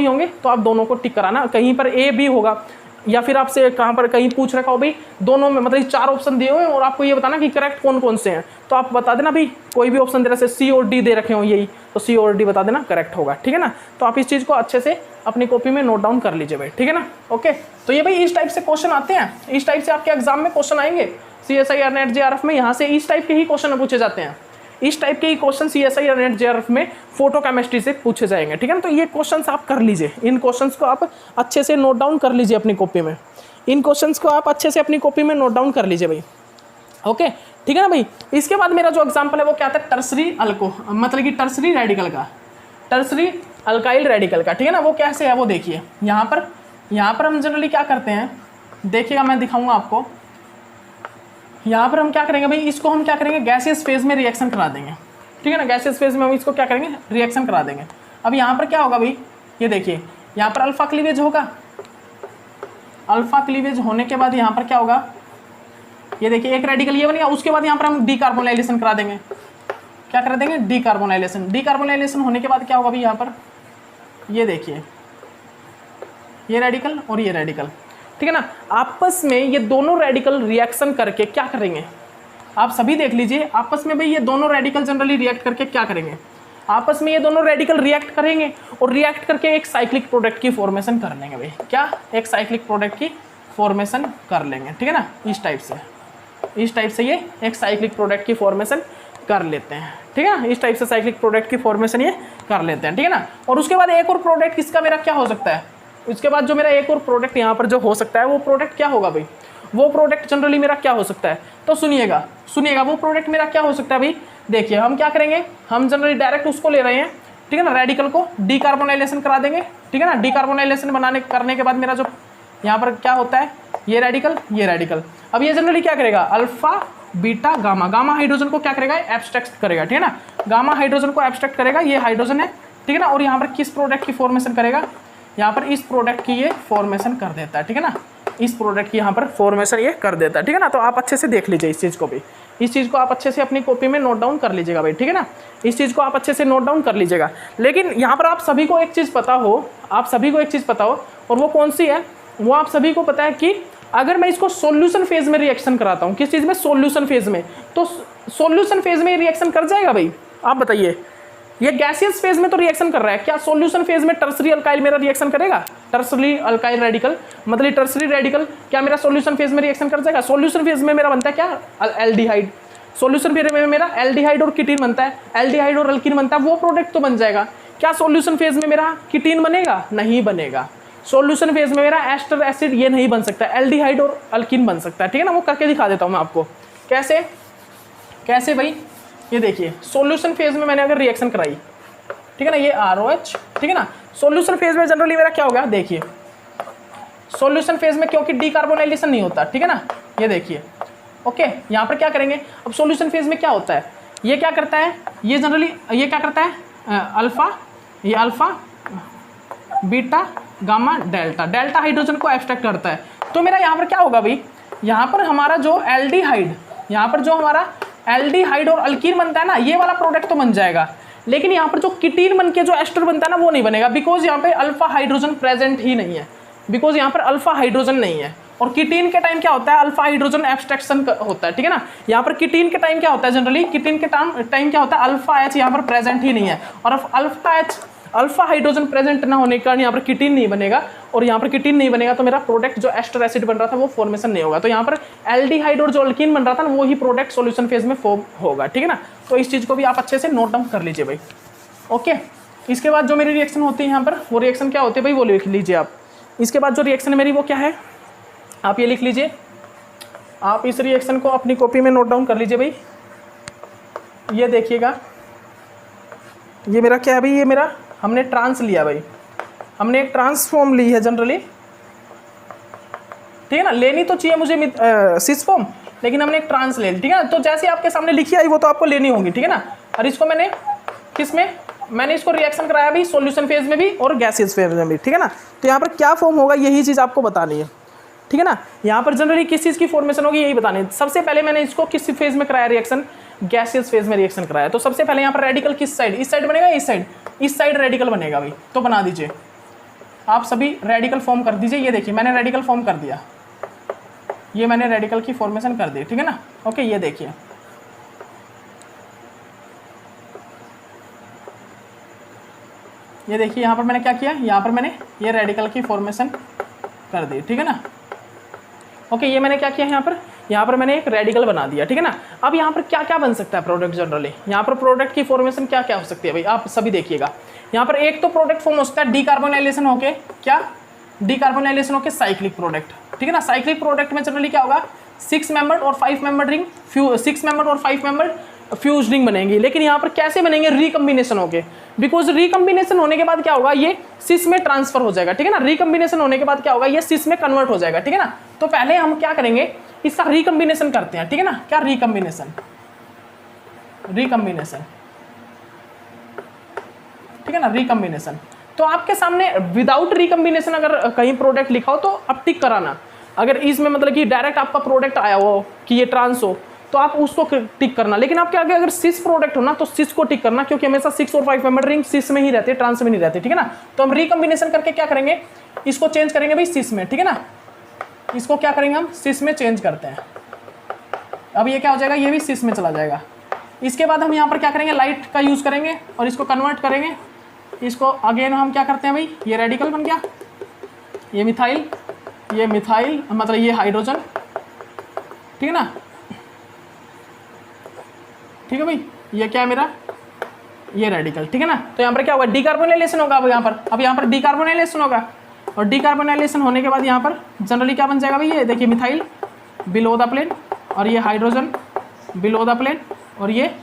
होंगे, तो आप दोनों को टिक कराना। कहीं पर ए भी होगा, या फिर आपसे कहाँ पर कहीं पूछ रखा हो भाई दोनों में, मतलब 4 ऑप्शन दिए हुए हैं और आपको ये बताना कि करेक्ट कौन कौन से हैं, तो आप बता देना भाई। कोई भी ऑप्शन दे रहे, सी और डी दे रखे हो यही, तो सी और डी बता देना, करेक्ट होगा, ठीक है ना। तो आप इस चीज़ को अच्छे से अपनी कॉपी में नोट डाउन कर लीजिए भाई, ठीक है ना। ओके, तो ये भाई इस टाइप से क्वेश्चन आते हैं, इस टाइप से आपके एग्जाम में क्वेश्चन आएंगे। CSIR नेट JRF में यहाँ से इस टाइप के ही क्वेश्चन पूछे जाते हैं, इस टाइप के ही क्वेश्चन CSIR नेट JRF में फोटो केमिस्ट्री से पूछे जाएंगे, ठीक है ना। तो ये क्वेश्चंस आप कर लीजिए, इन क्वेश्चंस को आप अच्छे से नोट डाउन कर लीजिए अपनी कॉपी में, इन क्वेश्चंस को आप अच्छे से अपनी कॉपी में नोट डाउन कर लीजिए भाई। ओके, ठीक है ना भाई। इसके बाद मेरा जो एग्जांपल है वो क्या था, टर्सरी अल्को, मतलब कि टर्सरी रेडिकल का, टर्सरी अल्काइल रेडिकल का, ठीक है ना। वो कैसे है वो देखिए। यहाँ पर हम जनरली क्या करते हैं, देखिएगा मैं दिखाऊंगा आपको। यहाँ पर हम क्या करेंगे भाई, इसको हम क्या करेंगे, गैसियस फेज में रिएक्शन करा देंगे, ठीक है ना। गैसियस फेज में हम इसको क्या करेंगे, रिएक्शन करा देंगे। अब यहाँ पर क्या होगा भाई, ये देखिए, यहाँ पर अल्फा क्लीवेज होगा, अल्फा क्लीवेज होने के बाद यहाँ पर क्या होगा, ये देखिए एक रेडिकल ये बनेगा। उसके बाद यहाँ पर हम डीकार्बोनाइलेशन करा देंगे, क्या करा देंगे, डीकार्बोनाइलेशन। डीकार्बोनाइलेशन होने के बाद क्या होगा भाई, यहाँ पर ये देखिए, ये रेडिकल और ये रेडिकल, ठीक है ना। आपस में ये दोनों रेडिकल रिएक्शन करके क्या करेंगे, आप सभी देख लीजिए। आपस में भाई ये दोनों रेडिकल जनरली रिएक्ट करके क्या करेंगे, आपस में ये दोनों रेडिकल रिएक्ट करेंगे और रिएक्ट करके एक साइक्लिक प्रोडक्ट की फॉर्मेशन कर लेंगे भाई। क्या, एक साइक्लिक प्रोडक्ट की फॉर्मेशन कर लेंगे, ठीक है ना। इस टाइप से ये एक साइक्लिक प्रोडक्ट की फॉर्मेशन कर लेते हैं, ठीक है ना। इस टाइप से साइक्लिक प्रोडक्ट की फॉर्मेशन ये कर लेते हैं, ठीक है ना। और उसके बाद एक और प्रोडक्ट किसका मेरा क्या हो सकता है, उसके बाद जो मेरा एक और प्रोडक्ट यहाँ पर जो हो सकता है, वो प्रोडक्ट क्या होगा भाई, वो प्रोडक्ट जनरली मेरा क्या हो सकता है, तो सुनिएगा वो प्रोडक्ट मेरा क्या हो सकता है भाई। देखिए हम क्या करेंगे, हम जनरली डायरेक्ट उसको ले रहे हैं, ठीक है ना, रेडिकल को डीकार्बोनाइलेशन करा देंगे, ठीक है ना। डीकार्बोनाइलेशन करने के बाद मेरा जो यहाँ पर क्या होता है, ये रेडिकल। अब ये जनरली क्या करेगा, अल्फा बीटा गामा हाइड्रोजन को क्या करेगा, एब्स्ट्रैक्ट करेगा, ठीक है ना। गामा हाइड्रोजन को एब्स्ट्रैक्ट करेगा, ये हाइड्रोजन है, ठीक है ना। और यहाँ पर किस प्रोडक्ट की फॉर्मेशन करेगा, यहाँ पर इस प्रोडक्ट की ये फॉर्मेशन कर देता है, ठीक है ना। इस प्रोडक्ट की यहाँ पर फॉर्मेशन ये कर देता है, ठीक है ना। तो आप अच्छे से देख लीजिए इस चीज़ को भी, इस चीज़ को आप अच्छे से अपनी कॉपी में नोट डाउन कर लीजिएगा भाई, ठीक है ना। इस चीज़ को आप अच्छे से नोट डाउन कर लीजिएगा। लेकिन यहाँ पर आप सभी को एक चीज़ पता हो, और वो कौन सी है, वो आप सभी को पता है कि अगर मैं इसको सॉल्यूशन फेज में रिएक्शन कराता हूँ, किस चीज़ में, सॉल्यूशन फेज में, तो सॉल्यूशन फेज में रिएक्शन कर जाएगा भाई। आप बताइए, ये गैसियस फेज में तो रिएक्शन कर रहा है, क्या सॉल्यूशन फेज में टर्सरी अल्काइल मेरा रिएक्शन करेगा, टर्सरी अल्काइल रेडिकल, मतलब टर्सरी रेडिकल क्या मेरा सॉल्यूशन फेज में रिएक्शन कर जाएगा। सॉल्यूशन फेज में मेरा बनता है क्या, एल्डिहाइड। सॉल्यूशन फेज में मेरा एल्डिहाइड और कीटीन बनता है, एल्डिहाइड और अल्कीन बनता है, वो प्रोडक्ट तो बन जाएगा। क्या सॉल्यूशन फेज में मेरा कीटीन बनेगा, नहीं बनेगा। सॉल्यूशन फेज में मेरा एस्टर एसिड ये नहीं बन सकता, एल्डिहाइड और अल्कीन बन सकता है, ठीक है ना। वो करके दिखा देता हूँ मैं आपको, कैसे भाई। ये देखिए सॉल्यूशन फेज में मैंने अगर रिएक्शन कराई, ठीक है ना, ये ROH, ठीक है ना। सॉल्यूशन फेज में जनरली मेरा क्या होगा, देखिए सॉल्यूशन फेज में क्योंकि डीकार्बोनाइलेशन नहीं होता, ठीक है ना। ये देखिए ओके, यहाँ पर क्या करेंगे, अब सॉल्यूशन फेज में क्या होता है, ये क्या करता है, ये जनरली ये क्या करता है, alpha beta gamma delta hydrogen को एब्स्ट्रैक्ट करता है। तो मेरा यहाँ पर क्या होगा भाई, यहाँ पर हमारा जो यहाँ पर जो हमारा एल्डिहाइड और अल्कीन बनता है ना, ये वाला प्रोडक्ट तो बन जाएगा, लेकिन यहाँ पर जो कीटीन बन के जो एस्टर बनता है ना, वो नहीं बनेगा, बिकॉज यहाँ पे अल्फा हाइड्रोजन प्रेजेंट ही नहीं है, बिकॉज यहाँ पर अल्फा हाइड्रोजन नहीं है। और कीटीन के टाइम क्या होता है, अल्फा हाइड्रोजन एब्स्ट्रैक्शन होता है, ठीक है ना। यहाँ पर कीटीन के टाइम क्या होता है, जनरली कीटीन के टाइम क्या होता है, अल्फा एच यहाँ पर प्रेजेंट ही नहीं है, और अल्फा हाइड्रोजन प्रेजेंट ना होने के कारण यहाँ पर कीटीन नहीं बनेगा, और यहाँ पर कीटीन नहीं बनेगा तो मेरा प्रोडक्ट जो एस्टर एसिड बन रहा था वो फॉर्मेशन नहीं होगा। तो यहाँ पर एल्डिहाइड और जो अल्कीन बन रहा था ना, वो ही प्रोडक्ट सॉल्यूशन फेज में फॉर्म होगा, ठीक है ना। तो इस चीज़ को भी आप अच्छे से नोट डाउन कर लीजिए भाई। ओके, इसके बाद जो मेरी रिएक्शन होती है यहाँ पर, वो रिएक्शन क्या होती है भाई, वो लिख लीजिए आप। इसके बाद जो रिएक्शन है मेरी वो क्या है, आप ये लिख लीजिए। आप इस रिएक्शन को अपनी कॉपी में नोट डाउन कर लीजिए भाई। ये देखिएगा, ये मेरा क्या है भाई, ये मेरा हमने ट्रांस लिया भाई, हमने एक ट्रांसफॉर्म ली है जनरली, ठीक है ना। लेनी तो चाहिए मुझे सिस फॉर्म, लेकिन हमने एक ट्रांस ले ली, ठीक है ना। तो जैसे आपके सामने लिखी आई वो तो आपको लेनी होगी, ठीक है ना। और इसको मैंने किस में, मैंने इसको रिएक्शन कराया भी सॉल्यूशन फेज में भी और गैसियस फेज में भी, ठीक है ना। तो यहाँ पर क्या फॉर्म होगा यही चीज़ आपको बतानी है, ठीक है ना। यहाँ पर जनरली किस चीज़ की फॉर्मेशन होगी यही बतानी है। सबसे पहले मैंने इसको किस फेज में कराया रिएक्शन, गैसियस फेज में रिएक्शन कराया। तो सबसे पहले यहाँ पर रेडिकल किस साइड, इस साइड बनेगा, इस साइड रेडिकल बनेगा भाई। तो बना दीजिए आप सभी, रेडिकल फॉर्म कर दीजिए। ये देखिए मैंने रेडिकल फॉर्म कर दिया, ये मैंने रेडिकल की फॉर्मेशन कर दी, ठीक है ना। ओके, ये देखिए यहाँ पर मैंने क्या किया, यहाँ पर मैंने ये रेडिकल की फॉर्मेशन कर दी, ठीक है ना। ओके, ये मैंने क्या किया यहाँ पर मैंने एक रेडिकल बना दिया, ठीक है ना। अब यहाँ पर क्या क्या बन सकता है प्रोडक्ट जनरली, यहाँ पर प्रोडक्ट की फॉर्मेशन क्या क्या हो सकती है भाई, आप सभी देखिएगा। यहाँ पर एक तो प्रोडक्ट फॉर्म हो सकता है डीकार्बोनाइलेशन होके, क्या डीकार्बोनाइलेशन होके साइक्लिक प्रोडक्ट, ठीक है ना। साइक्लिक प्रोडक्ट में जनरली क्या होगा, 6 मेंबर्ड और 5 मेंबर्ड रिंग, 6 मेंबर्ड और 5 मेंबर्ड फ्यूज रिंग बनेंगी। लेकिन यहाँ पर कैसे बनेंगे, रिकम्बिनेशन होके, बिकॉज रिकम्बिनेशन होने के बाद क्या होगा, ये सिस में ट्रांसफर हो जाएगा, ठीक है ना। रिकम्बिनेशन होने के बाद क्या होगा, ये सिस में कन्वर्ट हो जाएगा, ठीक है ना। तो पहले हम क्या करेंगे, इसका रिकम्बिनेशन करते हैं, ठीक है ना। क्या रिकम्बिनेशन, ठीक है ना, रिकम्बिनेशन। तो आपके सामने विदाउट रिकम्बिनेशन अगर कहीं प्रोडक्ट लिखा हो तो आप टिक कराना। अगर इसमें मतलब कि डायरेक्ट आपका प्रोडक्ट आया हो कि ये ट्रांस हो तो आप उसको टिक करना। लेकिन आपके आगे अगर सिस प्रोडक्ट हो ना तो सिस को टिक करना, क्योंकि हमेशा 6 और 5 मेंबर रिंग सिस में ही रहते हैं, ट्रांस में नहीं रहते, ठीक है ना। तो हम रिकम्बिनेशन करके क्या करेंगे, इसको चेंज करेंगे भाई सिस में, ठीक है ना। इसको क्या करेंगे हम, सिस में चेंज करते हैं। अब ये क्या हो जाएगा, ये भी सिस में चला जाएगा। इसके बाद हम यहाँ पर क्या करेंगे, लाइट का यूज़ करेंगे और इसको कन्वर्ट करेंगे। इसको अगेन हम क्या करते हैं भाई, ये रेडिकल बन गया, ये मिथाइल मतलब ये हाइड्रोजन, ठीक है ना। ठीक है भाई, ये क्या है मेरा, ये रेडिकल, ठीक है ना। तो यहाँ पर क्या होगा, डीकार्बोनाइलेशन होगा। अब यहाँ पर डीकार्बोनाइलेशन होगा, और डीकार्बोनाइलेशन होने के बाद यहाँ पर जनरली क्या बन जाएगा भाई, ये देखिए मिथाइल बिलो द प्लेन, और ये हाइड्रोजन बिलो द प्लेन, और ये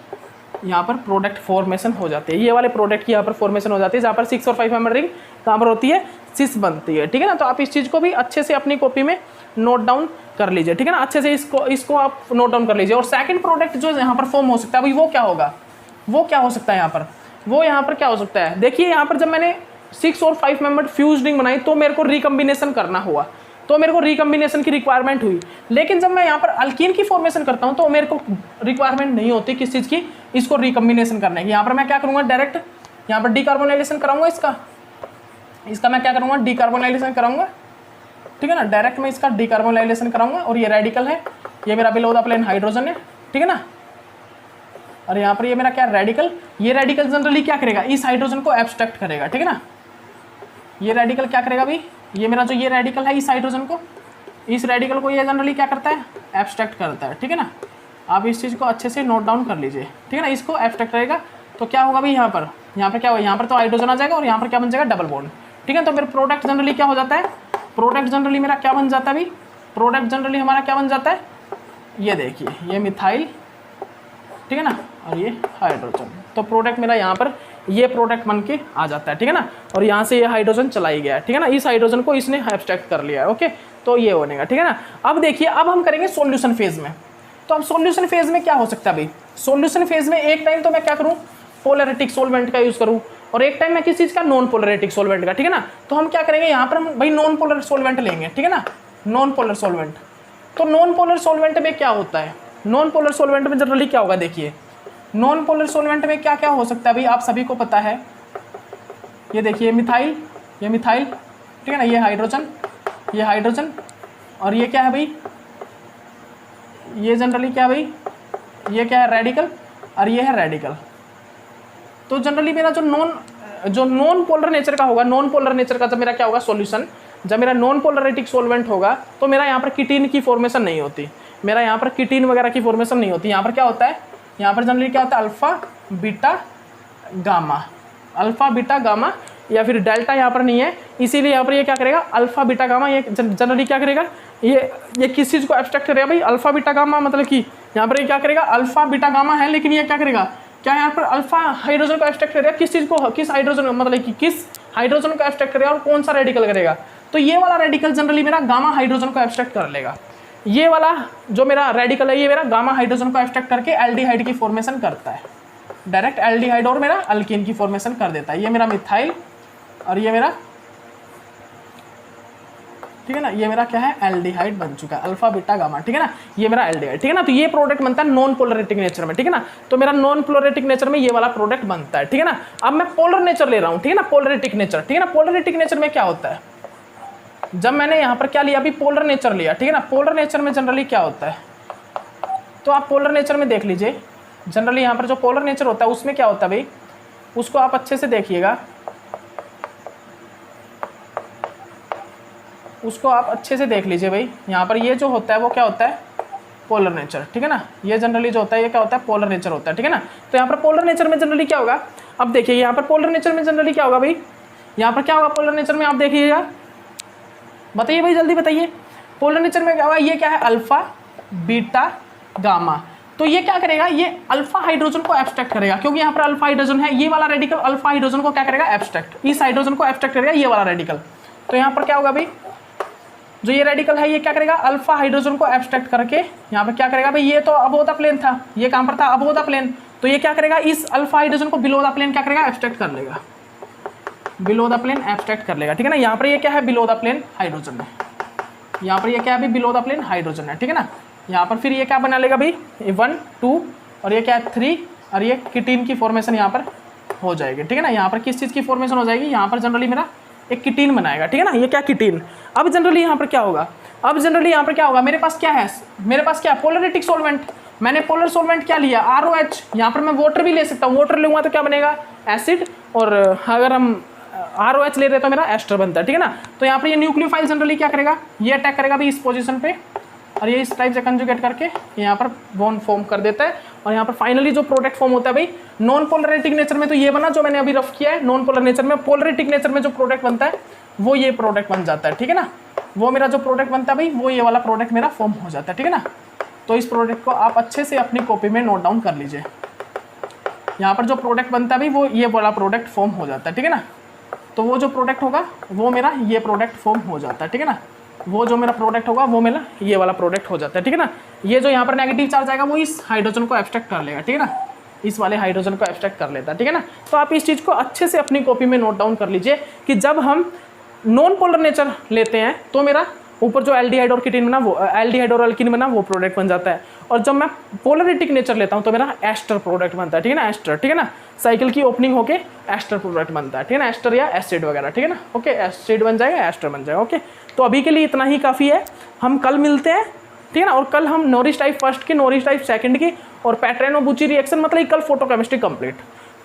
यहाँ पर प्रोडक्ट फॉर्मेशन हो जाती है। ये वाले प्रोडक्ट की यहाँ पर फॉर्मेशन हो जाती है, जहाँ पर 6 और 5 मेंबर रिंग कहाँ पर होती है, सिस बनती है, ठीक है ना। तो आप इस चीज़ को भी अच्छे से अपनी कॉपी में नोट डाउन कर लीजिए, ठीक है ना। अच्छे से इसको आप नोट डाउन कर लीजिए। और सेकंड प्रोडक्ट जो यहाँ पर फॉर्म हो सकता है भाई, वो क्या होगा, वो क्या हो सकता है यहाँ पर क्या हो सकता है। देखिए यहाँ पर जब मैंने 6 और 5 मेंबर फ्यूज रिंग बनाई तो मेरे को रिकम्बिनेशन करना हुआ, तो मेरे को रिकम्बिनेशन की रिक्वायरमेंट हुई। लेकिन जब मैं यहाँ पर अल्कीन की फॉर्मेशन करता हूँ तो मेरे को रिक्वायरमेंट नहीं होती किस चीज़ की, इसको रिकम्बिनेशन करने की। यहाँ पर मैं क्या करूँगा, डायरेक्ट यहाँ पर डीकार्बोनाइलेशन कराऊंगा, इसका मैं क्या करूँगा, डीकार्बोनाइलेशन कराऊंगा, ठीक है ना। डायरेक्ट मैं इसका डीकार्बोनाइलेशन कराऊंगा। और ये रेडिकल है, ये मेरा बिलो द प्लेन हाइड्रोजन है, ठीक है ना। और यहाँ पर ये मेरा क्या रेडिकल, ये रेडिकल जनरली क्या करेगा, इस हाइड्रोजन को एब्स्ट्रैक्ट करेगा, ठीक है ना। ये रेडिकल क्या करेगा भाई, ये मेरा जो ये रेडिकल है, इस हाइड्रोजन को, इस रेडिकल को ये जनरली क्या करता है, एब्स्ट्रैक्ट करता है, ठीक है ना। आप इस चीज़ को अच्छे से नोट डाउन कर लीजिए, ठीक है ना। इसको एब्स्ट्रैक्ट रहेगा तो क्या होगा भाई, यहाँ पर क्या होगा, यहाँ पर तो हाइड्रोजन आ जाएगा और यहाँ पर क्या बन जाएगा, डबल बॉन्ड, ठीक है। तो मेरा प्रोडक्ट जनरली क्या हो जाता है, प्रोडक्ट जनरली मेरा क्या बन जाता है भाई, प्रोडक्ट जनरली हमारा क्या बन जाता है, ये देखिए ये मिथाइल, ठीक है ना, और ये हाइड्रोजन। तो प्रोडक्ट मेरा यहाँ पर ये प्रोडक्ट बन के आ जाता है, ठीक है ना। और यहाँ से ये हाइड्रोजन चला ही गया है, ठीक है ना। इस हाइड्रोजन को इसने एब्स्ट्रैक्ट कर लिया है, ओके। तो ये बनेगा, ठीक है ना। अब देखिए, अब हम करेंगे सॉल्यूशन फेज में। तो अब सॉल्यूशन फेज में क्या हो सकता है भाई, सॉल्यूशन फेज में एक टाइम तो मैं क्या करूँ, पोलैरिटिक सॉल्वेंट का यूज़ करूँ, और एक टाइम मैं किस चीज़ का, नॉन पोलैरिटिक सॉल्वेंट का, ठीक है ना। तो हम क्या करेंगे, यहाँ पर हम भाई नॉन पोलर सॉल्वेंट लेंगे, ठीक है ना, नॉन पोलर सॉल्वेंट। तो नॉन पोलर सॉल्वेंट में क्या होता है, नॉन पोलर सॉल्वेंट में जनरली क्या होगा, देखिए नॉन पोलर सॉल्वेंट में क्या क्या हो सकता है भाई, आप सभी को पता है। ये देखिए मिथाइल, ये मिथाइल, ठीक है ना, ये हाइड्रोजन, ये हाइड्रोजन, और ये क्या है भाई, ये जनरली क्या है भाई, ये क्या है रेडिकल, और ये है रेडिकल। तो जनरली मेरा जो नॉन पोलर नेचर का होगा, नॉन पोलर नेचर का जब मेरा क्या होगा सॉल्यूशन, जब मेरा नॉन पोलरिटिक सॉल्वेंट होगा तो मेरा यहाँ पर कीटीन की फॉर्मेशन नहीं होती, मेरा यहाँ पर कीटीन वगैरह की फॉर्मेशन नहीं होती। यहाँ पर क्या होता है, यहाँ पर जनरली क्या होता है alpha beta gamma, alpha beta gamma, या फिर डेल्टा यहाँ पर नहीं है, इसीलिए यहाँ पर ये क्या करेगा अल्फा बीटा गामा, ये जनरली क्या करेगा, ये किस चीज़ को एब्स्ट्रैक्ट करेगा भाई, अल्फा बीटा गामा, मतलब कि यहाँ पर ये क्या करेगा अल्फा बीटा गामा है, लेकिन ये क्या करेगा, क्या यहाँ पर अल्फा हाइड्रोजन को एब्स्ट्रैक्ट करेगा, किस चीज़ को, किस हाइड्रोजन, मतलब कि किस हाइड्रोजन को एब्स्ट्रैक्ट करेगा और कौन सा रेडिकल करेगा, तो ये वाला रेडिकल जनरली मेरा गामा हाइड्रोजन को एब्स्ट्रैक्ट कर लेगा। ये वाला जो मेरा रेडिकल है ये मेरा गामा हाइड्रोजन को एब्स्ट्रैक्ट करके एल्डिहाइड की फॉर्मेशन करता है, डायरेक्ट एल्डिहाइड और मेरा अल्कीन की फॉर्मेशन कर देता है। ये मेरा मिथाइल और ये मेरा, ठीक है ना, ये मेरा क्या है एल्डिहाइड बन चुका है, अल्फा बीटा गामा, ठीक है ना, ये मेरा एल्डिहाइड, ठीक है ना। तो ये प्रोडक्ट बनता है नॉन पोलरिटिक नेचर में, ठीक है ना, तो मेरा नॉन पोलरिटिक नेचर में ये वाला प्रोडक्ट बनता है, ठीक है ना। अब मैं पोलर नेचर ले रहा हूँ, ठीक है ना, पोलरिटिक नेचर, ठीक है ना। पोलरिटिक नेचर में क्या होता है, जब मैंने यहाँ पर क्या लिया अभी पोलर नेचर लिया, ठीक है ना, पोलर नेचर में जनरली क्या होता है, तो आप पोलर नेचर में देख लीजिए, जनरली यहाँ पर जो पोलर नेचर होता है उसमें क्या होता है भाई, उसको आप अच्छे से देखिएगा, उसको आप अच्छे से देख लीजिए भाई। यहाँ पर ये जो होता है वो क्या होता है पोलर नेचर, ठीक है ना, ये जनरली जो होता है ये क्या होता है पोलर नेचर होता है, ठीक है ना। तो यहाँ पर पोलर नेचर में जनरली क्या होगा, अब देखिए यहाँ पर पोलर नेचर में जनरली क्या होगा भाई, यहाँ पर क्या होगा पोलर नेचर में, आप देखिएगा, बताइए भाई जल्दी बताइए, पोलर नेचर में क्या होगा, ये क्या है अल्फा बीटा गामा, तो ये क्या करेगा, ये अल्फा हाइड्रोजन को एब्स्ट्रैक्ट करेगा, क्योंकि यहाँ पर अल्फा हाइड्रोजन है, ये वाला रेडिकल अल्फा हाइड्रोजन को क्या करेगा एब्स्ट्रैक्ट, इस हाइड्रोजन को एब्स्ट्रैक्ट करेगा ये वाला रेडिकल। तो यहाँ पर क्या होगा भाई, जो ये रेडिकल है ये क्या करेगा अल्फा हाइड्रोजन को एब्स्ट्रैक्ट करके यहाँ पर क्या करेगा भाई, ये तो अबोव द प्लेन था, ये कहाँ पर था अबोव द प्लेन, तो ये क्या करेगा इस अल्फा हाइड्रोजन को बिलो द प्लेन क्या करेगा एब्स्ट्रैक्ट कर लेगा, बिलो द प्लेन एब्स्ट्रैक्ट कर लेगा, ठीक है ना। यहाँ पर ये क्या है बिलो द प्लेन हाइड्रोजन है, यहाँ पर ये क्या है बिलो द प्लेन हाइड्रोजन है, ठीक है ना। यहाँ पर फिर ये क्या बना लेगा भाई 1 2 और ये क्या है 3 और ये कीटीन की फॉर्मेशन यहाँ पर हो जाएगी, ठीक है ना। यहाँ पर किस चीज़ की फॉर्मेशन हो जाएगी, यहाँ पर जनरली मेरा एक कीटीन बनाएगा, ठीक है ना, ये क्या कीटीन। अब जनरली यहाँ पर क्या होगा, अब जनरली यहाँ पर क्या होगा, मेरे पास क्या है, मेरे पास क्या है पोलरिटिक सॉल्वेंट, मैंने पोलर सॉल्वेंट क्या लिया ROH, यहाँ पर मैं वाटर भी ले सकता हूँ, वाटर लूँगा तो क्या बनेगा एसिड, और अगर हम ROH ले रहे तो मेरा एस्टर बनता है, ठीक है ना। तो यहाँ पर ये न्यूक्लियोफाइल जनरली क्या करेगा, ये अटैक करेगा भी इस पोजीशन पे और ये इस टाइप से कंजुगेट करके यहाँ पर बॉन्ड फॉर्म कर देता है, और यहाँ पर फाइनली जो प्रोडक्ट फॉर्म होता है भाई नॉन पोलरिटिक नेचर में, तो ये बना जो मैंने अभी रफ किया है, नॉन पोलर नेचर में, पोलरिटिक नेचर में जो प्रोडक्ट बनता है वो ये प्रोडक्ट बन जाता है, ठीक है ना। वो मेरा जो प्रोडक्ट बनता है भाई वो ये वाला प्रोडक्ट मेरा फॉर्म हो जाता है, ठीक है ना। तो इस प्रोडक्ट को आप अच्छे से अपनी कॉपी में नोट डाउन कर लीजिए, यहाँ पर जो प्रोडक्ट बनता है भाई वो ये वाला प्रोडक्ट फॉर्म हो जाता है, ठीक है ना। तो वो जो प्रोडक्ट होगा वो मेरा ये प्रोडक्ट फॉर्म हो जाता है, ठीक है ना। वो जो मेरा प्रोडक्ट होगा वो मेरा ये वाला प्रोडक्ट हो जाता है, ठीक है ना। ये जो यहाँ पर नेगेटिव चार्ज आएगा वो इस हाइड्रोजन को एब्स्ट्रैक्ट कर लेगा, ठीक है ना, इस वाले हाइड्रोजन को एब्स्ट्रैक्ट कर लेता है, ठीक है ना। तो आप इस चीज़ को अच्छे से अपनी कॉपी में नोट डाउन कर लीजिए कि जब हम नॉन पोलर नेचर लेते हैं तो मेरा ऊपर जो एल्डिहाइड और कीटीन बना वो एल्डिहाइड और अल्कीन बना वो प्रोडक्ट बन जाता है, और जब मैं पोलरिटिक नेचर लेता हूँ तो मेरा एस्टर प्रोडक्ट बनता है, ठीक है ना, एस्टर, ठीक है ना। साइकिल की ओपनिंग होके एस्टर प्रोडक्ट बनता है, ठीक है ना, एस्टर या एसिड वगैरह, ठीक है ना। ओके, एसिड बन जाएगा, एस्टर बन जाएगा। ओके, तो अभी के लिए इतना ही काफ़ी है, हम कल मिलते हैं, ठीक है ना। और कल हम नॉरिस टाइप फर्स्ट की, नॉरिस टाइप सेकंड की और पैटर्नो-बुची रिएक्शन, मतलब कल फोटोकेमिस्ट्री कंप्लीट,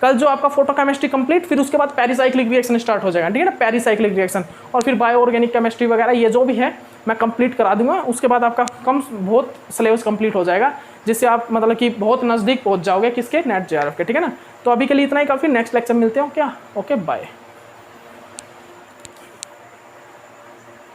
कल जो आपका फोटोकेमिस्ट्री कंप्लीट, फिर उसके बाद पेरिसाइक्लिक रिएक्शन स्टार्ट हो जाएगा, ठीक है ना, पेरिसाइक्लिक रिएक्शन, और फिर बायो ऑर्गेनिक केमिस्ट्री वगैरह ये जो भी है मैं कंप्लीट करा दूंगा। उसके बाद आपका बहुत सिलेबस कंप्लीट हो जाएगा, जिससे आप मतलब कि बहुत नज़दीक पहुंच जाओगे किसके, नेट JRF के, ठीक है ना। तो अभी के लिए इतना ही काफ़ी, नेक्स्ट लेक्चर मिलते हो क्या, ओके बाय।